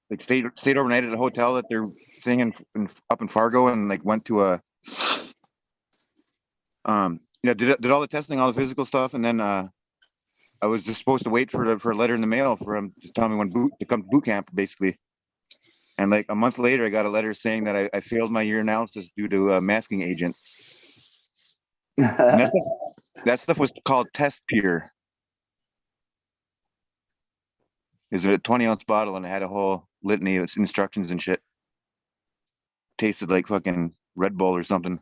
like stayed overnight at a hotel that they're thing up in Fargo, and like went to a did all the testing, all the physical stuff, and then I was just supposed to wait for a letter in the mail for him to tell me when to come to boot camp, basically. And like a month later, I got a letter saying that I failed my urinalysis due to masking agents. And that stuff was called test pure. It was a 20-ounce bottle, and it had a whole litany of instructions and shit. Tasted like fucking Red Bull or something.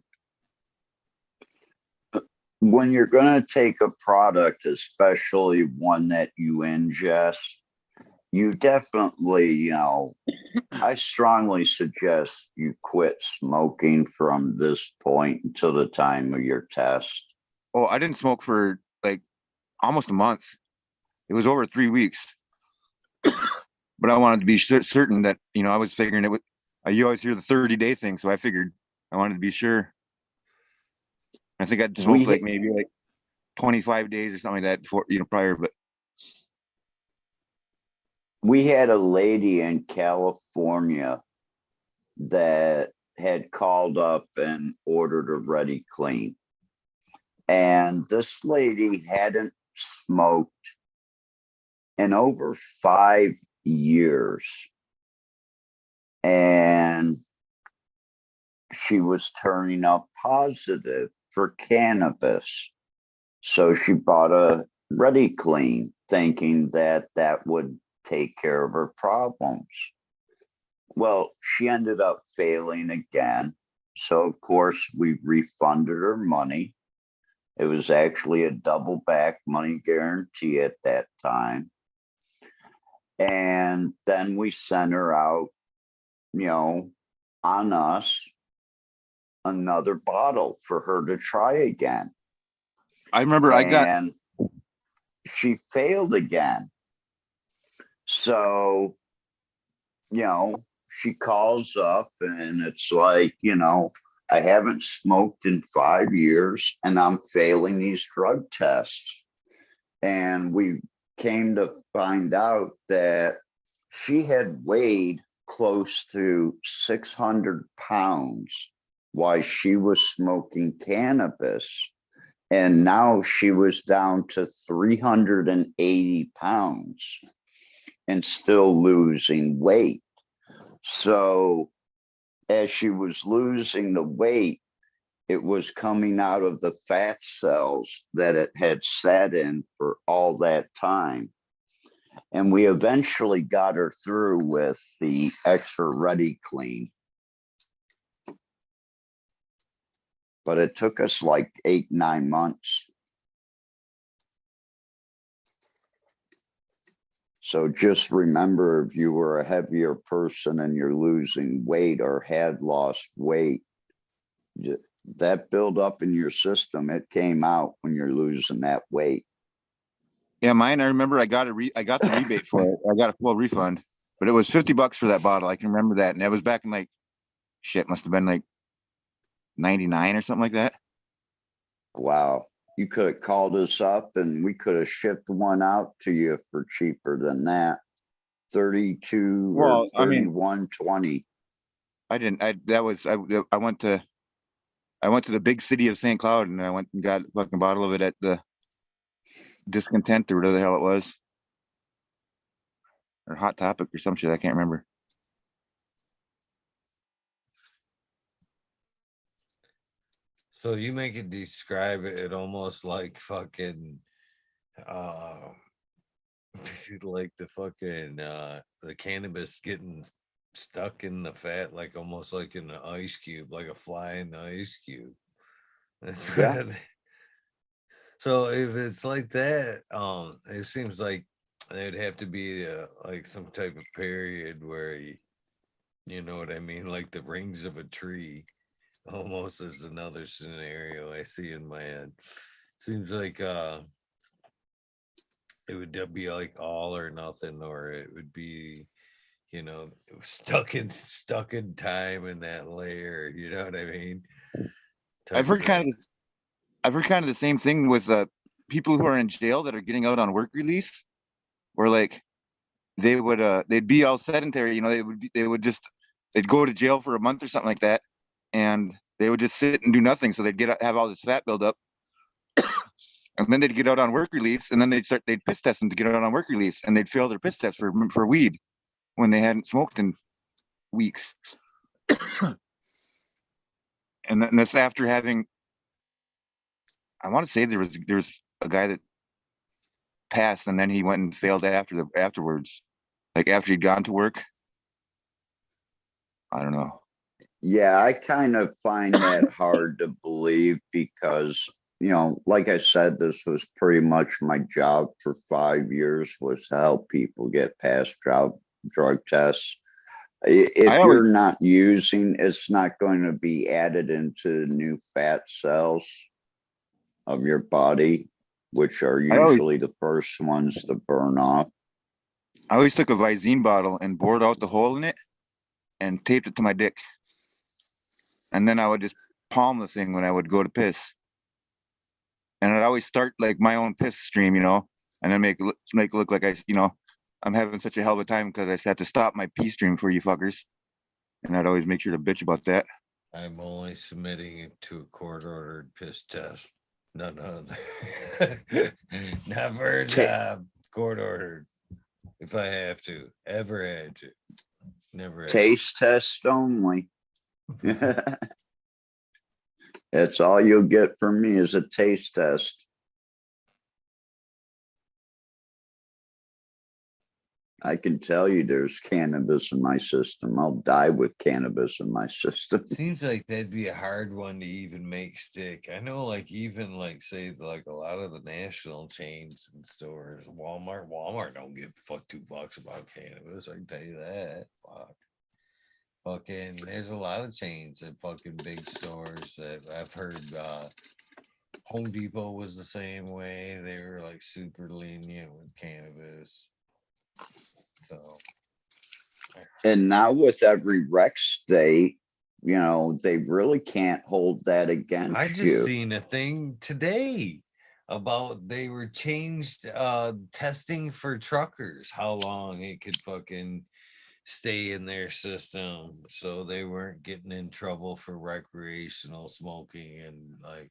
When you're going to take a product, especially one that you ingest, you definitely, I strongly suggest you quit smoking from this point until the time of your test. Oh, I didn't smoke for like almost a month. It was over 3 weeks. But I wanted to be certain that, I was figuring it would, you always hear the 30-day thing. So I figured I wanted to be sure. I think I'd smoked like maybe like 25 days or something like that before, prior, but we had a lady in California that had called up and ordered a Ready Clean. And this lady hadn't smoked in over 5 years. And she was turning up positive for cannabis. So she bought a Ready Clean, thinking that that would take care of her problems. Well, she ended up failing again. So, of course, we refunded her money. It was actually a double back money guarantee at that time. And then we sent her out, on us, another bottle for her to try again. I remember and she failed again. So, she calls up and it's like, I haven't smoked in 5 years and I'm failing these drug tests. And we came to find out that she had weighed close to 600 pounds while she was smoking cannabis. And now she was down to 380 pounds and still losing weight. So as she was losing the weight, it was coming out of the fat cells that it had sat in for all that time. And we eventually got her through with the extra Ready Clean. But it took us like 8-9 months. So just remember, if you were a heavier person and you're losing weight or had lost weight, that build up in your system, it came out when you're losing that weight. yeah, mine, I remember I got the rebate for it. I got a full refund, but it was $50 for that bottle. I can remember that. And that was back in like, must have been like 99 or something like that. Wow. You could have called us up and we could have shipped one out to you for cheaper than that. 32 or 31.20. I didn't. I went to the big city of St. Cloud and I went and got a fucking bottle of it at the Discontent or whatever the hell it was, or Hot Topic or some shit. I can't remember. So you make it describe it almost like fucking like the fucking the cannabis getting stuck in the fat, like almost like in the ice cube, like a fly in the ice cube. That's Yeah. So if it's like that, it seems like there'd have to be like some type of period where you know what I mean, like the rings of a tree. Almost as another scenario I see in my head. Seems like it would be like all or nothing, or it would be, stuck in time in that layer. You know what I mean? I've heard kind of the same thing with people who are in jail that are getting out on work release, where like they'd be all sedentary. They'd go to jail for a month or something like that, and they would just sit and do nothing. So they'd have all this fat build up, and then they'd get out on work release, and then they'd piss test them to get out on work release, and they'd fail their piss test for weed when they hadn't smoked in weeks. And that's after having, I want to say there was a guy that passed, and then he went and failed afterwards, like after he'd gone to work. I don't know. Yeah, I kind of find that hard to believe because like I said, this was pretty much my job for 5 years, was to help people get past drug tests. If I you're always, not using, it's not going to be added into new fat cells of your body, which are I always, usually the first ones to burn off. I always took a Visine bottle and bored out the hole in it and taped it to my dick. And then I would just palm the thing when I would go to piss. And I'd always start like my own piss stream, and then make it look like I'm having such a hell of a time because I just had to stop my pee stream for you fuckers. And I'd always make sure to bitch about that. I'm only submitting it to a court-ordered piss test. No, never court-ordered. If I have to, ever had to, never had to. Taste test only. That's all you'll get from me is a taste test. I can tell you there's cannabis in my system. I'll die with cannabis in my system. Seems like that'd be a hard one to even make stick. I know, like, even like say like a lot of the national chains and stores, Walmart don't give two fucks about cannabis. I can tell you that. Fuck. Fucking, there's a lot of chains at fucking big stores that I've heard. Home Depot was the same way. They were like super lenient with cannabis. So, And now with every rec state, they really can't hold that against I just you. seen a thing today about they were changed testing for truckers, how long it could fucking stay in their system, so they weren't getting in trouble for recreational smoking and like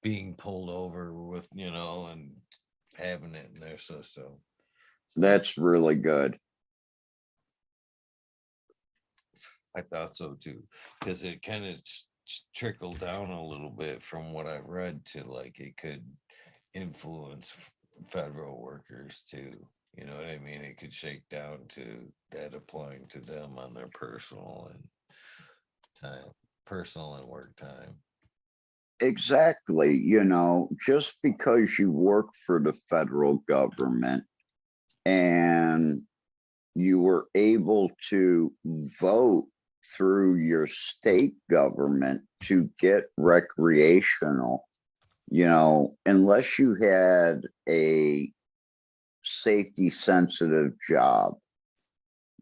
being pulled over with, and having it in their system. That's really good. I thought so too, because it kind of trickled down a little bit from what I read to like it could influence federal workers too. You know what I mean? It could shake down to that applying to them on their personal and work time. Exactly. Just because you work for the federal government and you were able to vote through your state government to get recreational, unless you had a safety sensitive job,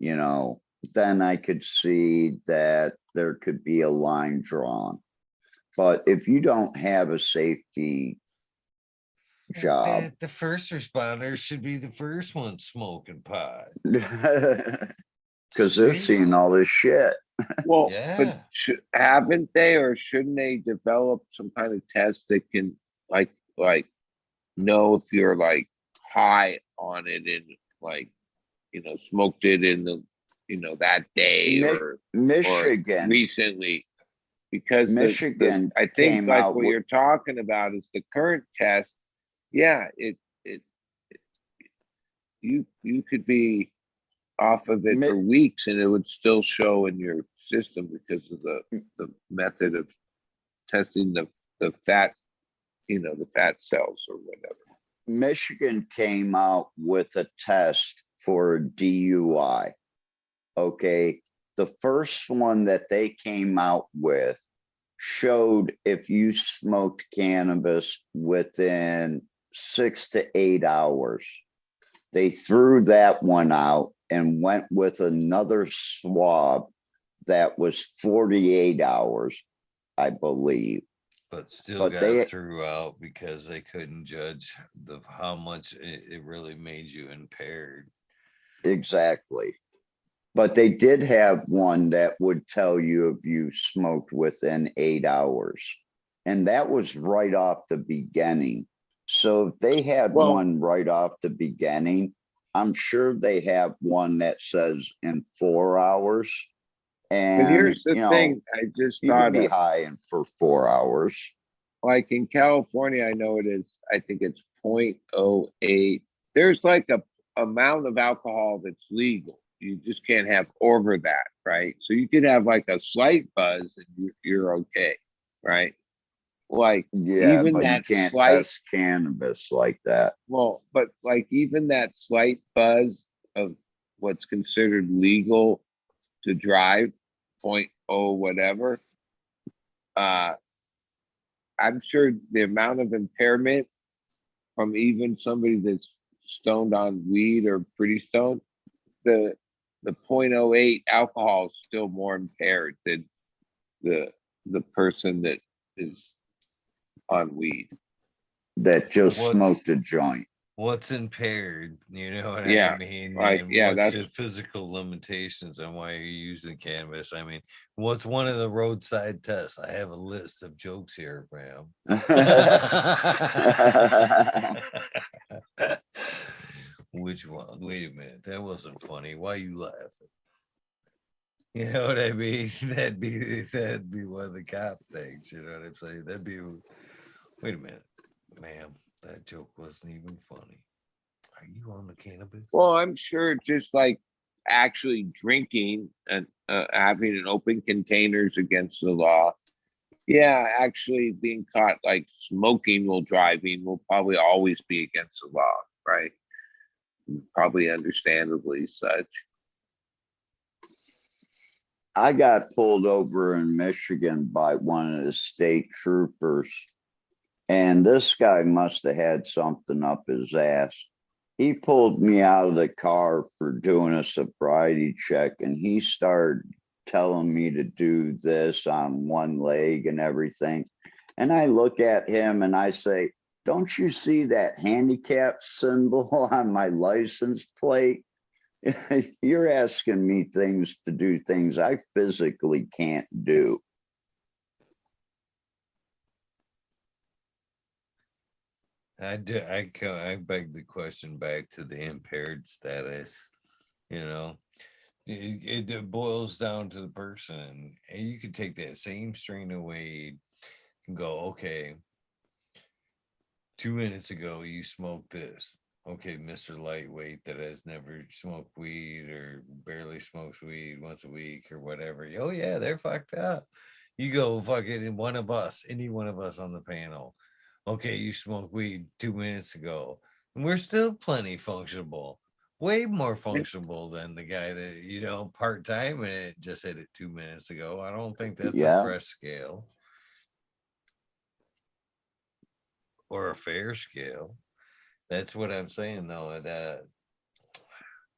then I could see that there could be a line drawn. But if you don't have a safety job, The first responders should be the first ones smoking pot. because they're seeing all this shit. Well, Yeah. but haven't they, or shouldn't they develop some kind of test that can like know if you're like high on it and like, smoked it in the, that day or Michigan, recently? Because Michigan I think came like out what with- you're talking about is the current test. Yeah, you could be off of it for weeks and it would still show in your system because of the method of testing the fat, the fat cells or whatever. Michigan came out with a test for a DUI. Okay. The first one that they came out with showed if you smoked cannabis within 6 to 8 hours. They threw that one out and went with another swab that was 48 hours, I believe. But still got threw out because they couldn't judge how much it really made you impaired. Exactly. But they did have one that would tell you if you smoked within 8 hours. And that was right off the beginning. So if they had one right off the beginning, I'm sure they have one that says in 4 hours. And but here's the thing, I just you thought can be of, high for 4 hours. like in California, I know it is, I think it's 0.08. There's like a amount of alcohol that's legal. You just can't have over that, right? So you could have like a slight buzz and you're okay, right? like Yeah, even but you that can't slight, test cannabis like that. well, but like even that slight buzz of what's considered legal to drive, point oh whatever, uh, I'm sure the amount of impairment from even somebody that's stoned on weed or pretty stoned, the the .08 alcohol is still more impaired than the the person that is on weed. That just What's smoked a joint. what's impaired? You know what I Yeah, mean? like And yeah, what's that's your physical limitations and why you're using cannabis? I mean, what's one of the roadside tests? I have a list of jokes here, ma'am. Which one? Wait a minute. That wasn't funny. Why you laughing? You know what I mean? That'd be one of the cop things. You know what I'm saying? That'd be. Wait a minute, ma'am. That joke wasn't even funny. Are you on the cannabis? well, I'm sure just like actually drinking and having an open containers against the law. Yeah, actually being caught like smoking while driving will probably always be against the law, right? Probably understandably such. I got pulled over in Michigan by one of the state troopers, and this guy must have had something up his ass. He pulled me out of the car for doing a sobriety check, and he started telling me to do this on one leg and everything. And I look at him and I say, don't you see that handicap symbol on my license plate? You're asking me things to do things I physically can't do. I beg the question back to the impaired status. You know, it boils down to the person, and you could take that same strain of weed and go, okay, 2 minutes ago you smoked this. Okay, Mr. Lightweight that has never smoked weed or barely smokes weed once a week or whatever. Oh yeah, they're fucked up. You go fucking one of us, any one of us on the panel. Okay, you smoked weed 2 minutes ago, and we're still plenty functionable. Way more functionable than the guy that part time and it just hit it 2 minutes ago. I don't think that's a Yeah. fresh scale or a fair scale. That's what I'm saying though. That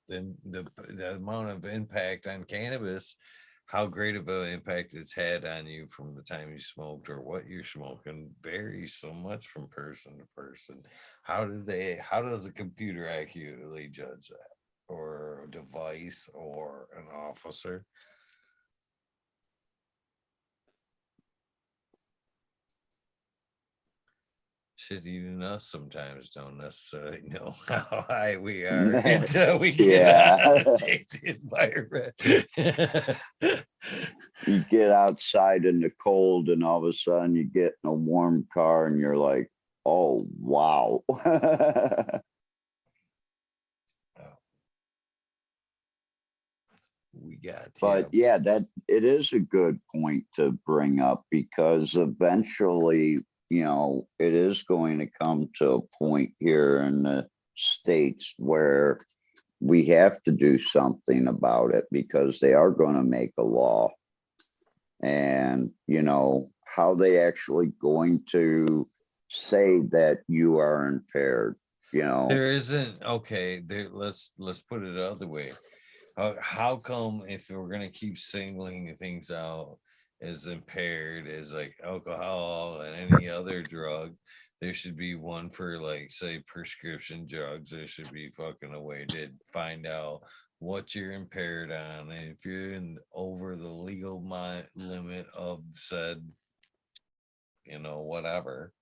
the amount of impact on cannabis, how great of an impact it's had on you from the time you smoked or what you're smoking varies so much from person to person. How does a computer accurately judge that? Or a device or an officer? Shit, even us sometimes don't necessarily know how high we are until we get out of the tainted environment. You get outside in the cold and all of a sudden you get in a warm car and you're like, oh, wow. We got But yeah, that it is a good point to bring up because eventually, it is going to come to a point here in the States where we have to do something about it because they are going to make a law. And, how they actually going to say that you are impaired, there isn't. Okay, let's put it the other way. How come if we're gonna keep singling things out as impaired as like alcohol and any other drug, there should be one for like say prescription drugs. There should be fucking a way to find out what you're impaired on, and if you're in over the legal limit of said, whatever.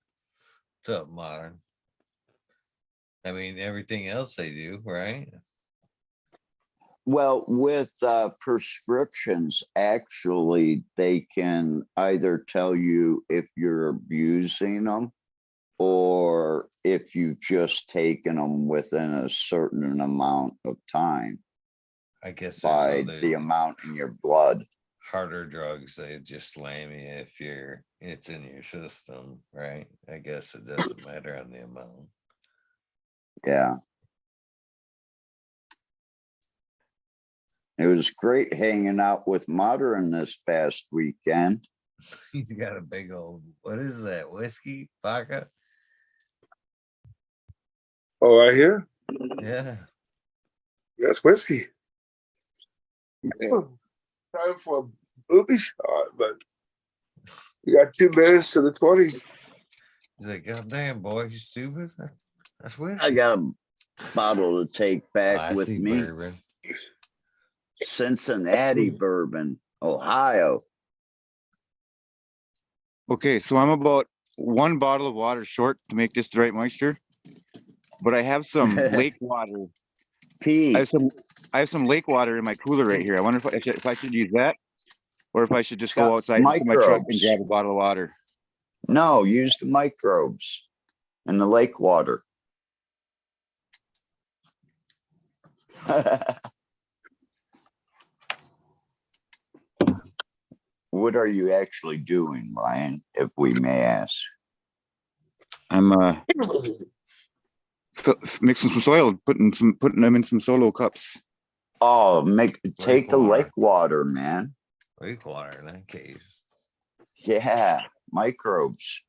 What's up, modern? I mean, everything else they do, right? Well, with prescriptions, actually, they can either tell you if you're abusing them or if you've just taken them within a certain amount of time I guess by the amount in your blood. harder drugs, they just slam you if it's in your system, right? I guess it doesn't matter on the amount. Yeah. It was great hanging out with Modern this past weekend. He's got a big old, what is that, whiskey vodka? Oh, right here? Yeah. That's whiskey. Time for a booby shot, but you got 2 minutes to the 20. He's like, God damn, boy, you stupid. That's whiskey. I got a bottle to take back I with see me. bourbon. Cincinnati bourbon, Ohio. Okay, so I'm about 1 bottle of water short to make this the right moisture, but I have some lake water. Pete. I have some lake water in my cooler right here. I wonder if I should use that, or if I should just go got outside to my truck and microbes. grab a bottle of water. No, use the microbes in the lake water. What are you actually doing, Ryan, if we may ask? I'm mixing some soil, putting them in some solo cups. Oh, take the water. lake water, man. Lake water in that case. Yeah, microbes.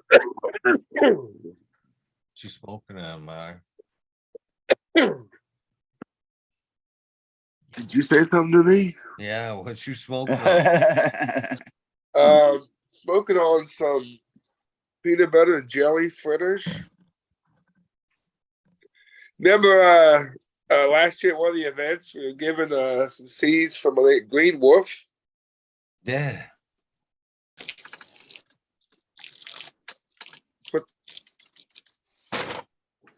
What you smoking on, Mark? Did you say something to me? Yeah, what you smoking on? Smoking on some peanut butter and jelly fritters. Remember last year at one of the events, we were given some seeds from a green wolf. Yeah.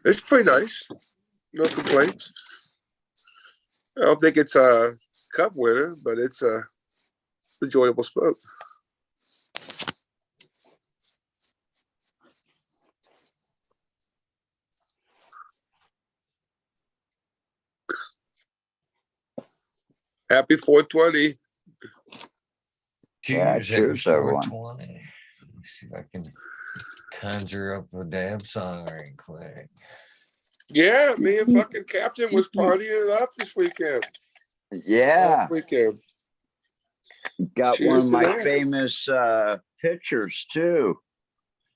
It's pretty nice. No complaints. I don't think it's a cup winner, but it's a enjoyable smoke. Happy 420. Yeah, Cheers, cheers, happy everyone. 420. Let me see if I can conjure up a dab song right quick. Yeah, me and fucking Captain was partying it up this weekend. Yeah, Last weekend. got Cheers one of to my that. famous pictures too.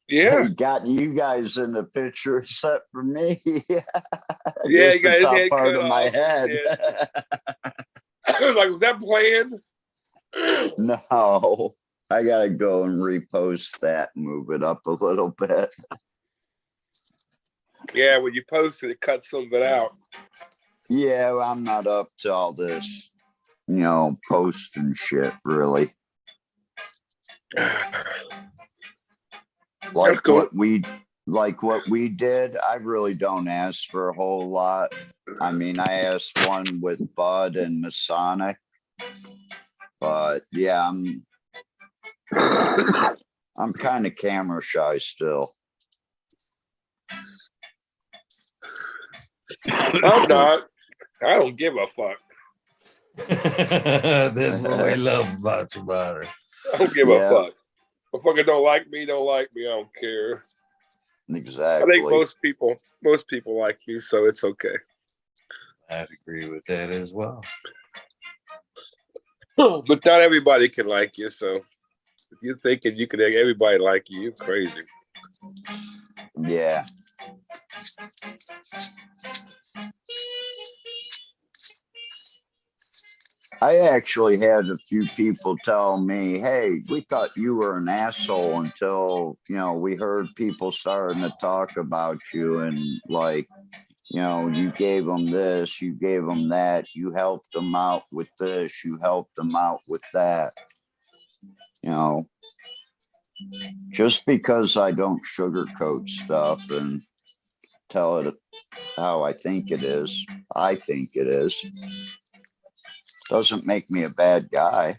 Yeah. Got you guys in the picture except for me. Yeah, Just you got the his top head part cut of my off. head. Like, was that planned? No, I gotta go and repost that, move it up a little bit. Yeah, when you post it, it cuts some of it out. Yeah, well, I'm not up to all this, post and shit, really. Like cool. what we did, I really don't ask for a whole lot. I mean, I asked one with Bud and Masonic, but yeah, I'm kind of camera shy still. I'm not. I don't give a fuck. That's what we love about you, Butter. I don't give Yeah. a fuck. If fucking don't like me, don't like me. I don't care. Exactly. I think most people like me, so it's okay. I'd agree with that as well. But not everybody can like you, so if you're thinking you can make everybody like you, you're crazy. Yeah. I actually had a few people tell me, hey, we thought you were an asshole until, we heard people starting to talk about you and like, you gave them this, you gave them that, you helped them out with this, you helped them out with that. Just because I don't sugarcoat stuff and tell it how I think it is, doesn't make me a bad guy.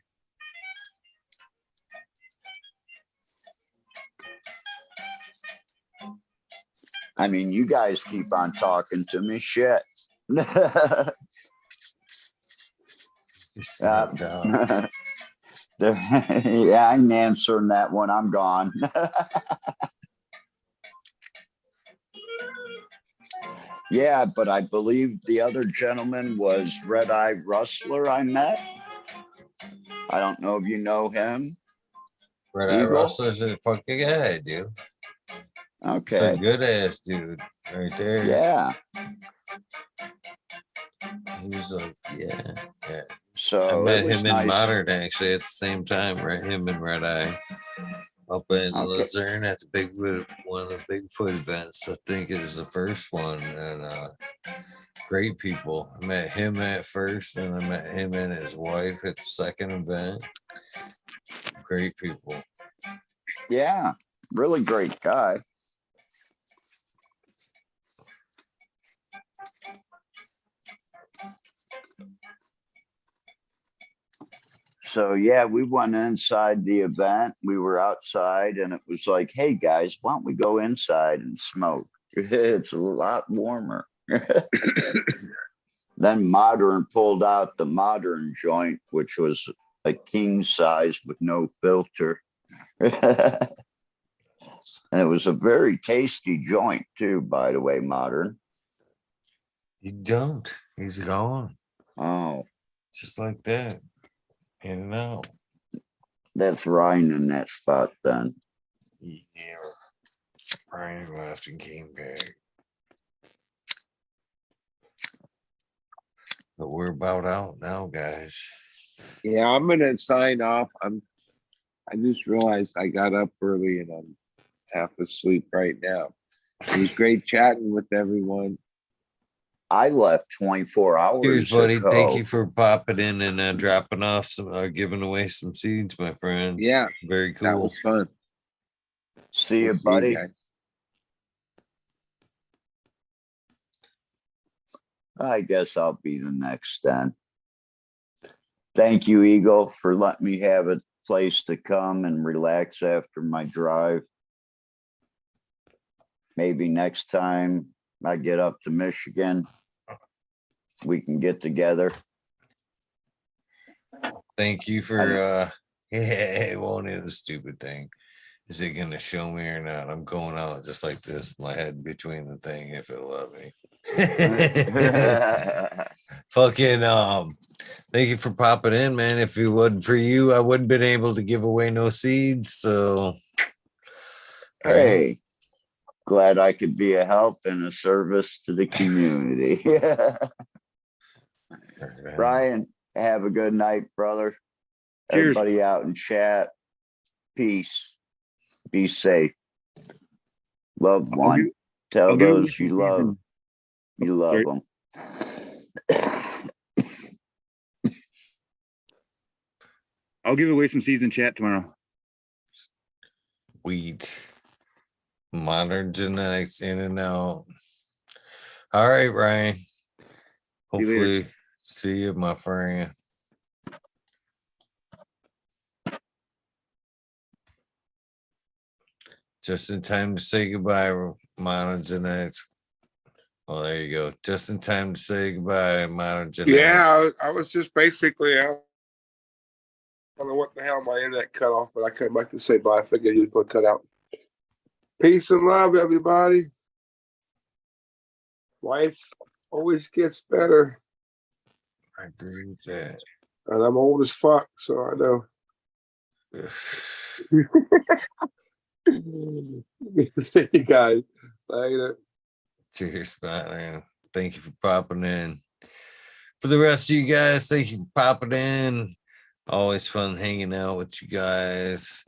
I mean, you guys keep on talking to me shit. Yeah, I ain't answering that one. I'm gone. Yeah, but I believe the other gentleman was Red Eye Rustler I met. I don't know if you know him. Red Eye Eagle? Rustler's a fucking guy, dude. It's a Okay. good ass dude right there. Yeah. He was like, yeah. I So met it was him in nice. Modern actually at the same time, right? Him and Red Eye up in Okay. Luzerne at the Bigfoot, one of the Bigfoot events. I think it was the first one, and great people. I met him at first, and I met him and his wife at the second event. Great people. Yeah. Really great guy. So yeah, we went inside the event. We were outside and it was like, hey guys, why don't we go inside and smoke? It's a lot warmer. Then Modern pulled out the Modern joint, which was a king size with no filter. And it was a very tasty joint too, by the way, Modern. You don't. He's gone. Oh, Just like that. In and out. that's Ryan in that spot then. Yeah. Brian left and came back. But we're about out now, guys. Yeah, I'm gonna sign off. I just realized I got up early and I'm half asleep right now. It was great chatting with everyone. I left 24 hours Cheers, buddy. ago. Thank you for popping in and dropping off some, giving away some seeds, my friend. Yeah, Very that cool. was fun. See you, We'll buddy. guys. I guess I'll be the next then. Thank you, Eagle, for letting me have a place to come and relax after my drive. Maybe next time I get up to Michigan, we can get together. Thank you for it won't is the stupid thing. Is it gonna show me or not? I'm going out just like this, my head between the thing if it'll let me. Fucking thank you for popping in, man. If it wasn't for you, I wouldn't been able to give away no seeds. So Hey, glad I could be a help and a service to the community. Brian, have a good night, brother. Cheers. Everybody out in chat. Peace. Be safe. Love one. Tell I'll give it those you love. You love them. I'll give away some seeds in chat tomorrow. Weed. Modern genetics in and out. All right, Ryan. you later. Hopefully see you, my friend. Just in time to say goodbye, Modern Genetics. Well, there you go. Just in time to say goodbye, Modern Genetics. Yeah, I was just basically out. I don't know what the hell my internet cut off, but I came back to say bye. I figured he was going to cut out. Peace and love, everybody. Life always gets better. I agree with that. And I'm old as fuck, so I know. See you guys later. Cheers, man. Thank you for popping in. For the rest of you guys, thank you for popping in. Always fun hanging out with you guys.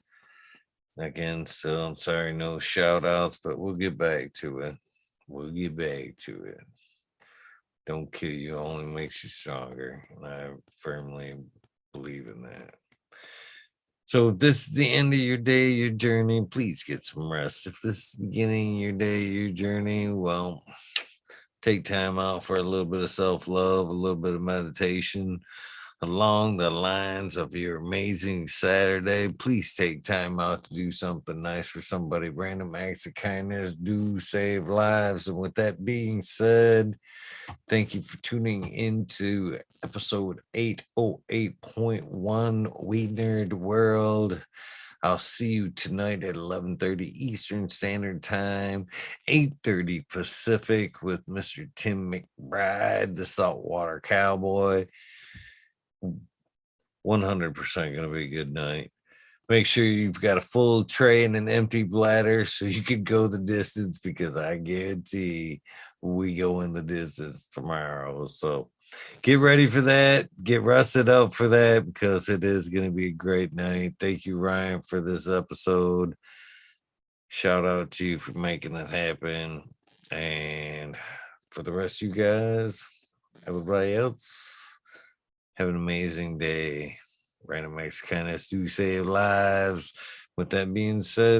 Again, still, I'm sorry, no shout outs, but we'll get back to it. We'll get back to it. Don't kill you, only makes you stronger. And I firmly believe in that. So if this is the end of your day, your journey, please get some rest. If this is the beginning of your day, your journey, well, take time out for a little bit of self-love, a little bit of meditation, along the lines of your amazing Saturday. Please take time out to do something nice for somebody. Random acts of kindness do save lives. And with that being said, thank you for tuning into episode 808.1 Weed Nerd World. I'll see you tonight at 11:30 Eastern Standard Time, 8:30 Pacific with Mr. Tim McBride, the Saltwater Cowboy. 100% going to be a good night. Make sure you've got a full tray and an empty bladder so you can go the distance, because I guarantee we go in the distance tomorrow. So get ready for that. Get rested up for that, because it is going to be a great night. Thank you, Ryan, for this episode. Shout out to you for making it happen. And for the rest of you guys, everybody else, have an amazing day. Random acts of kindness do save lives. With that being said,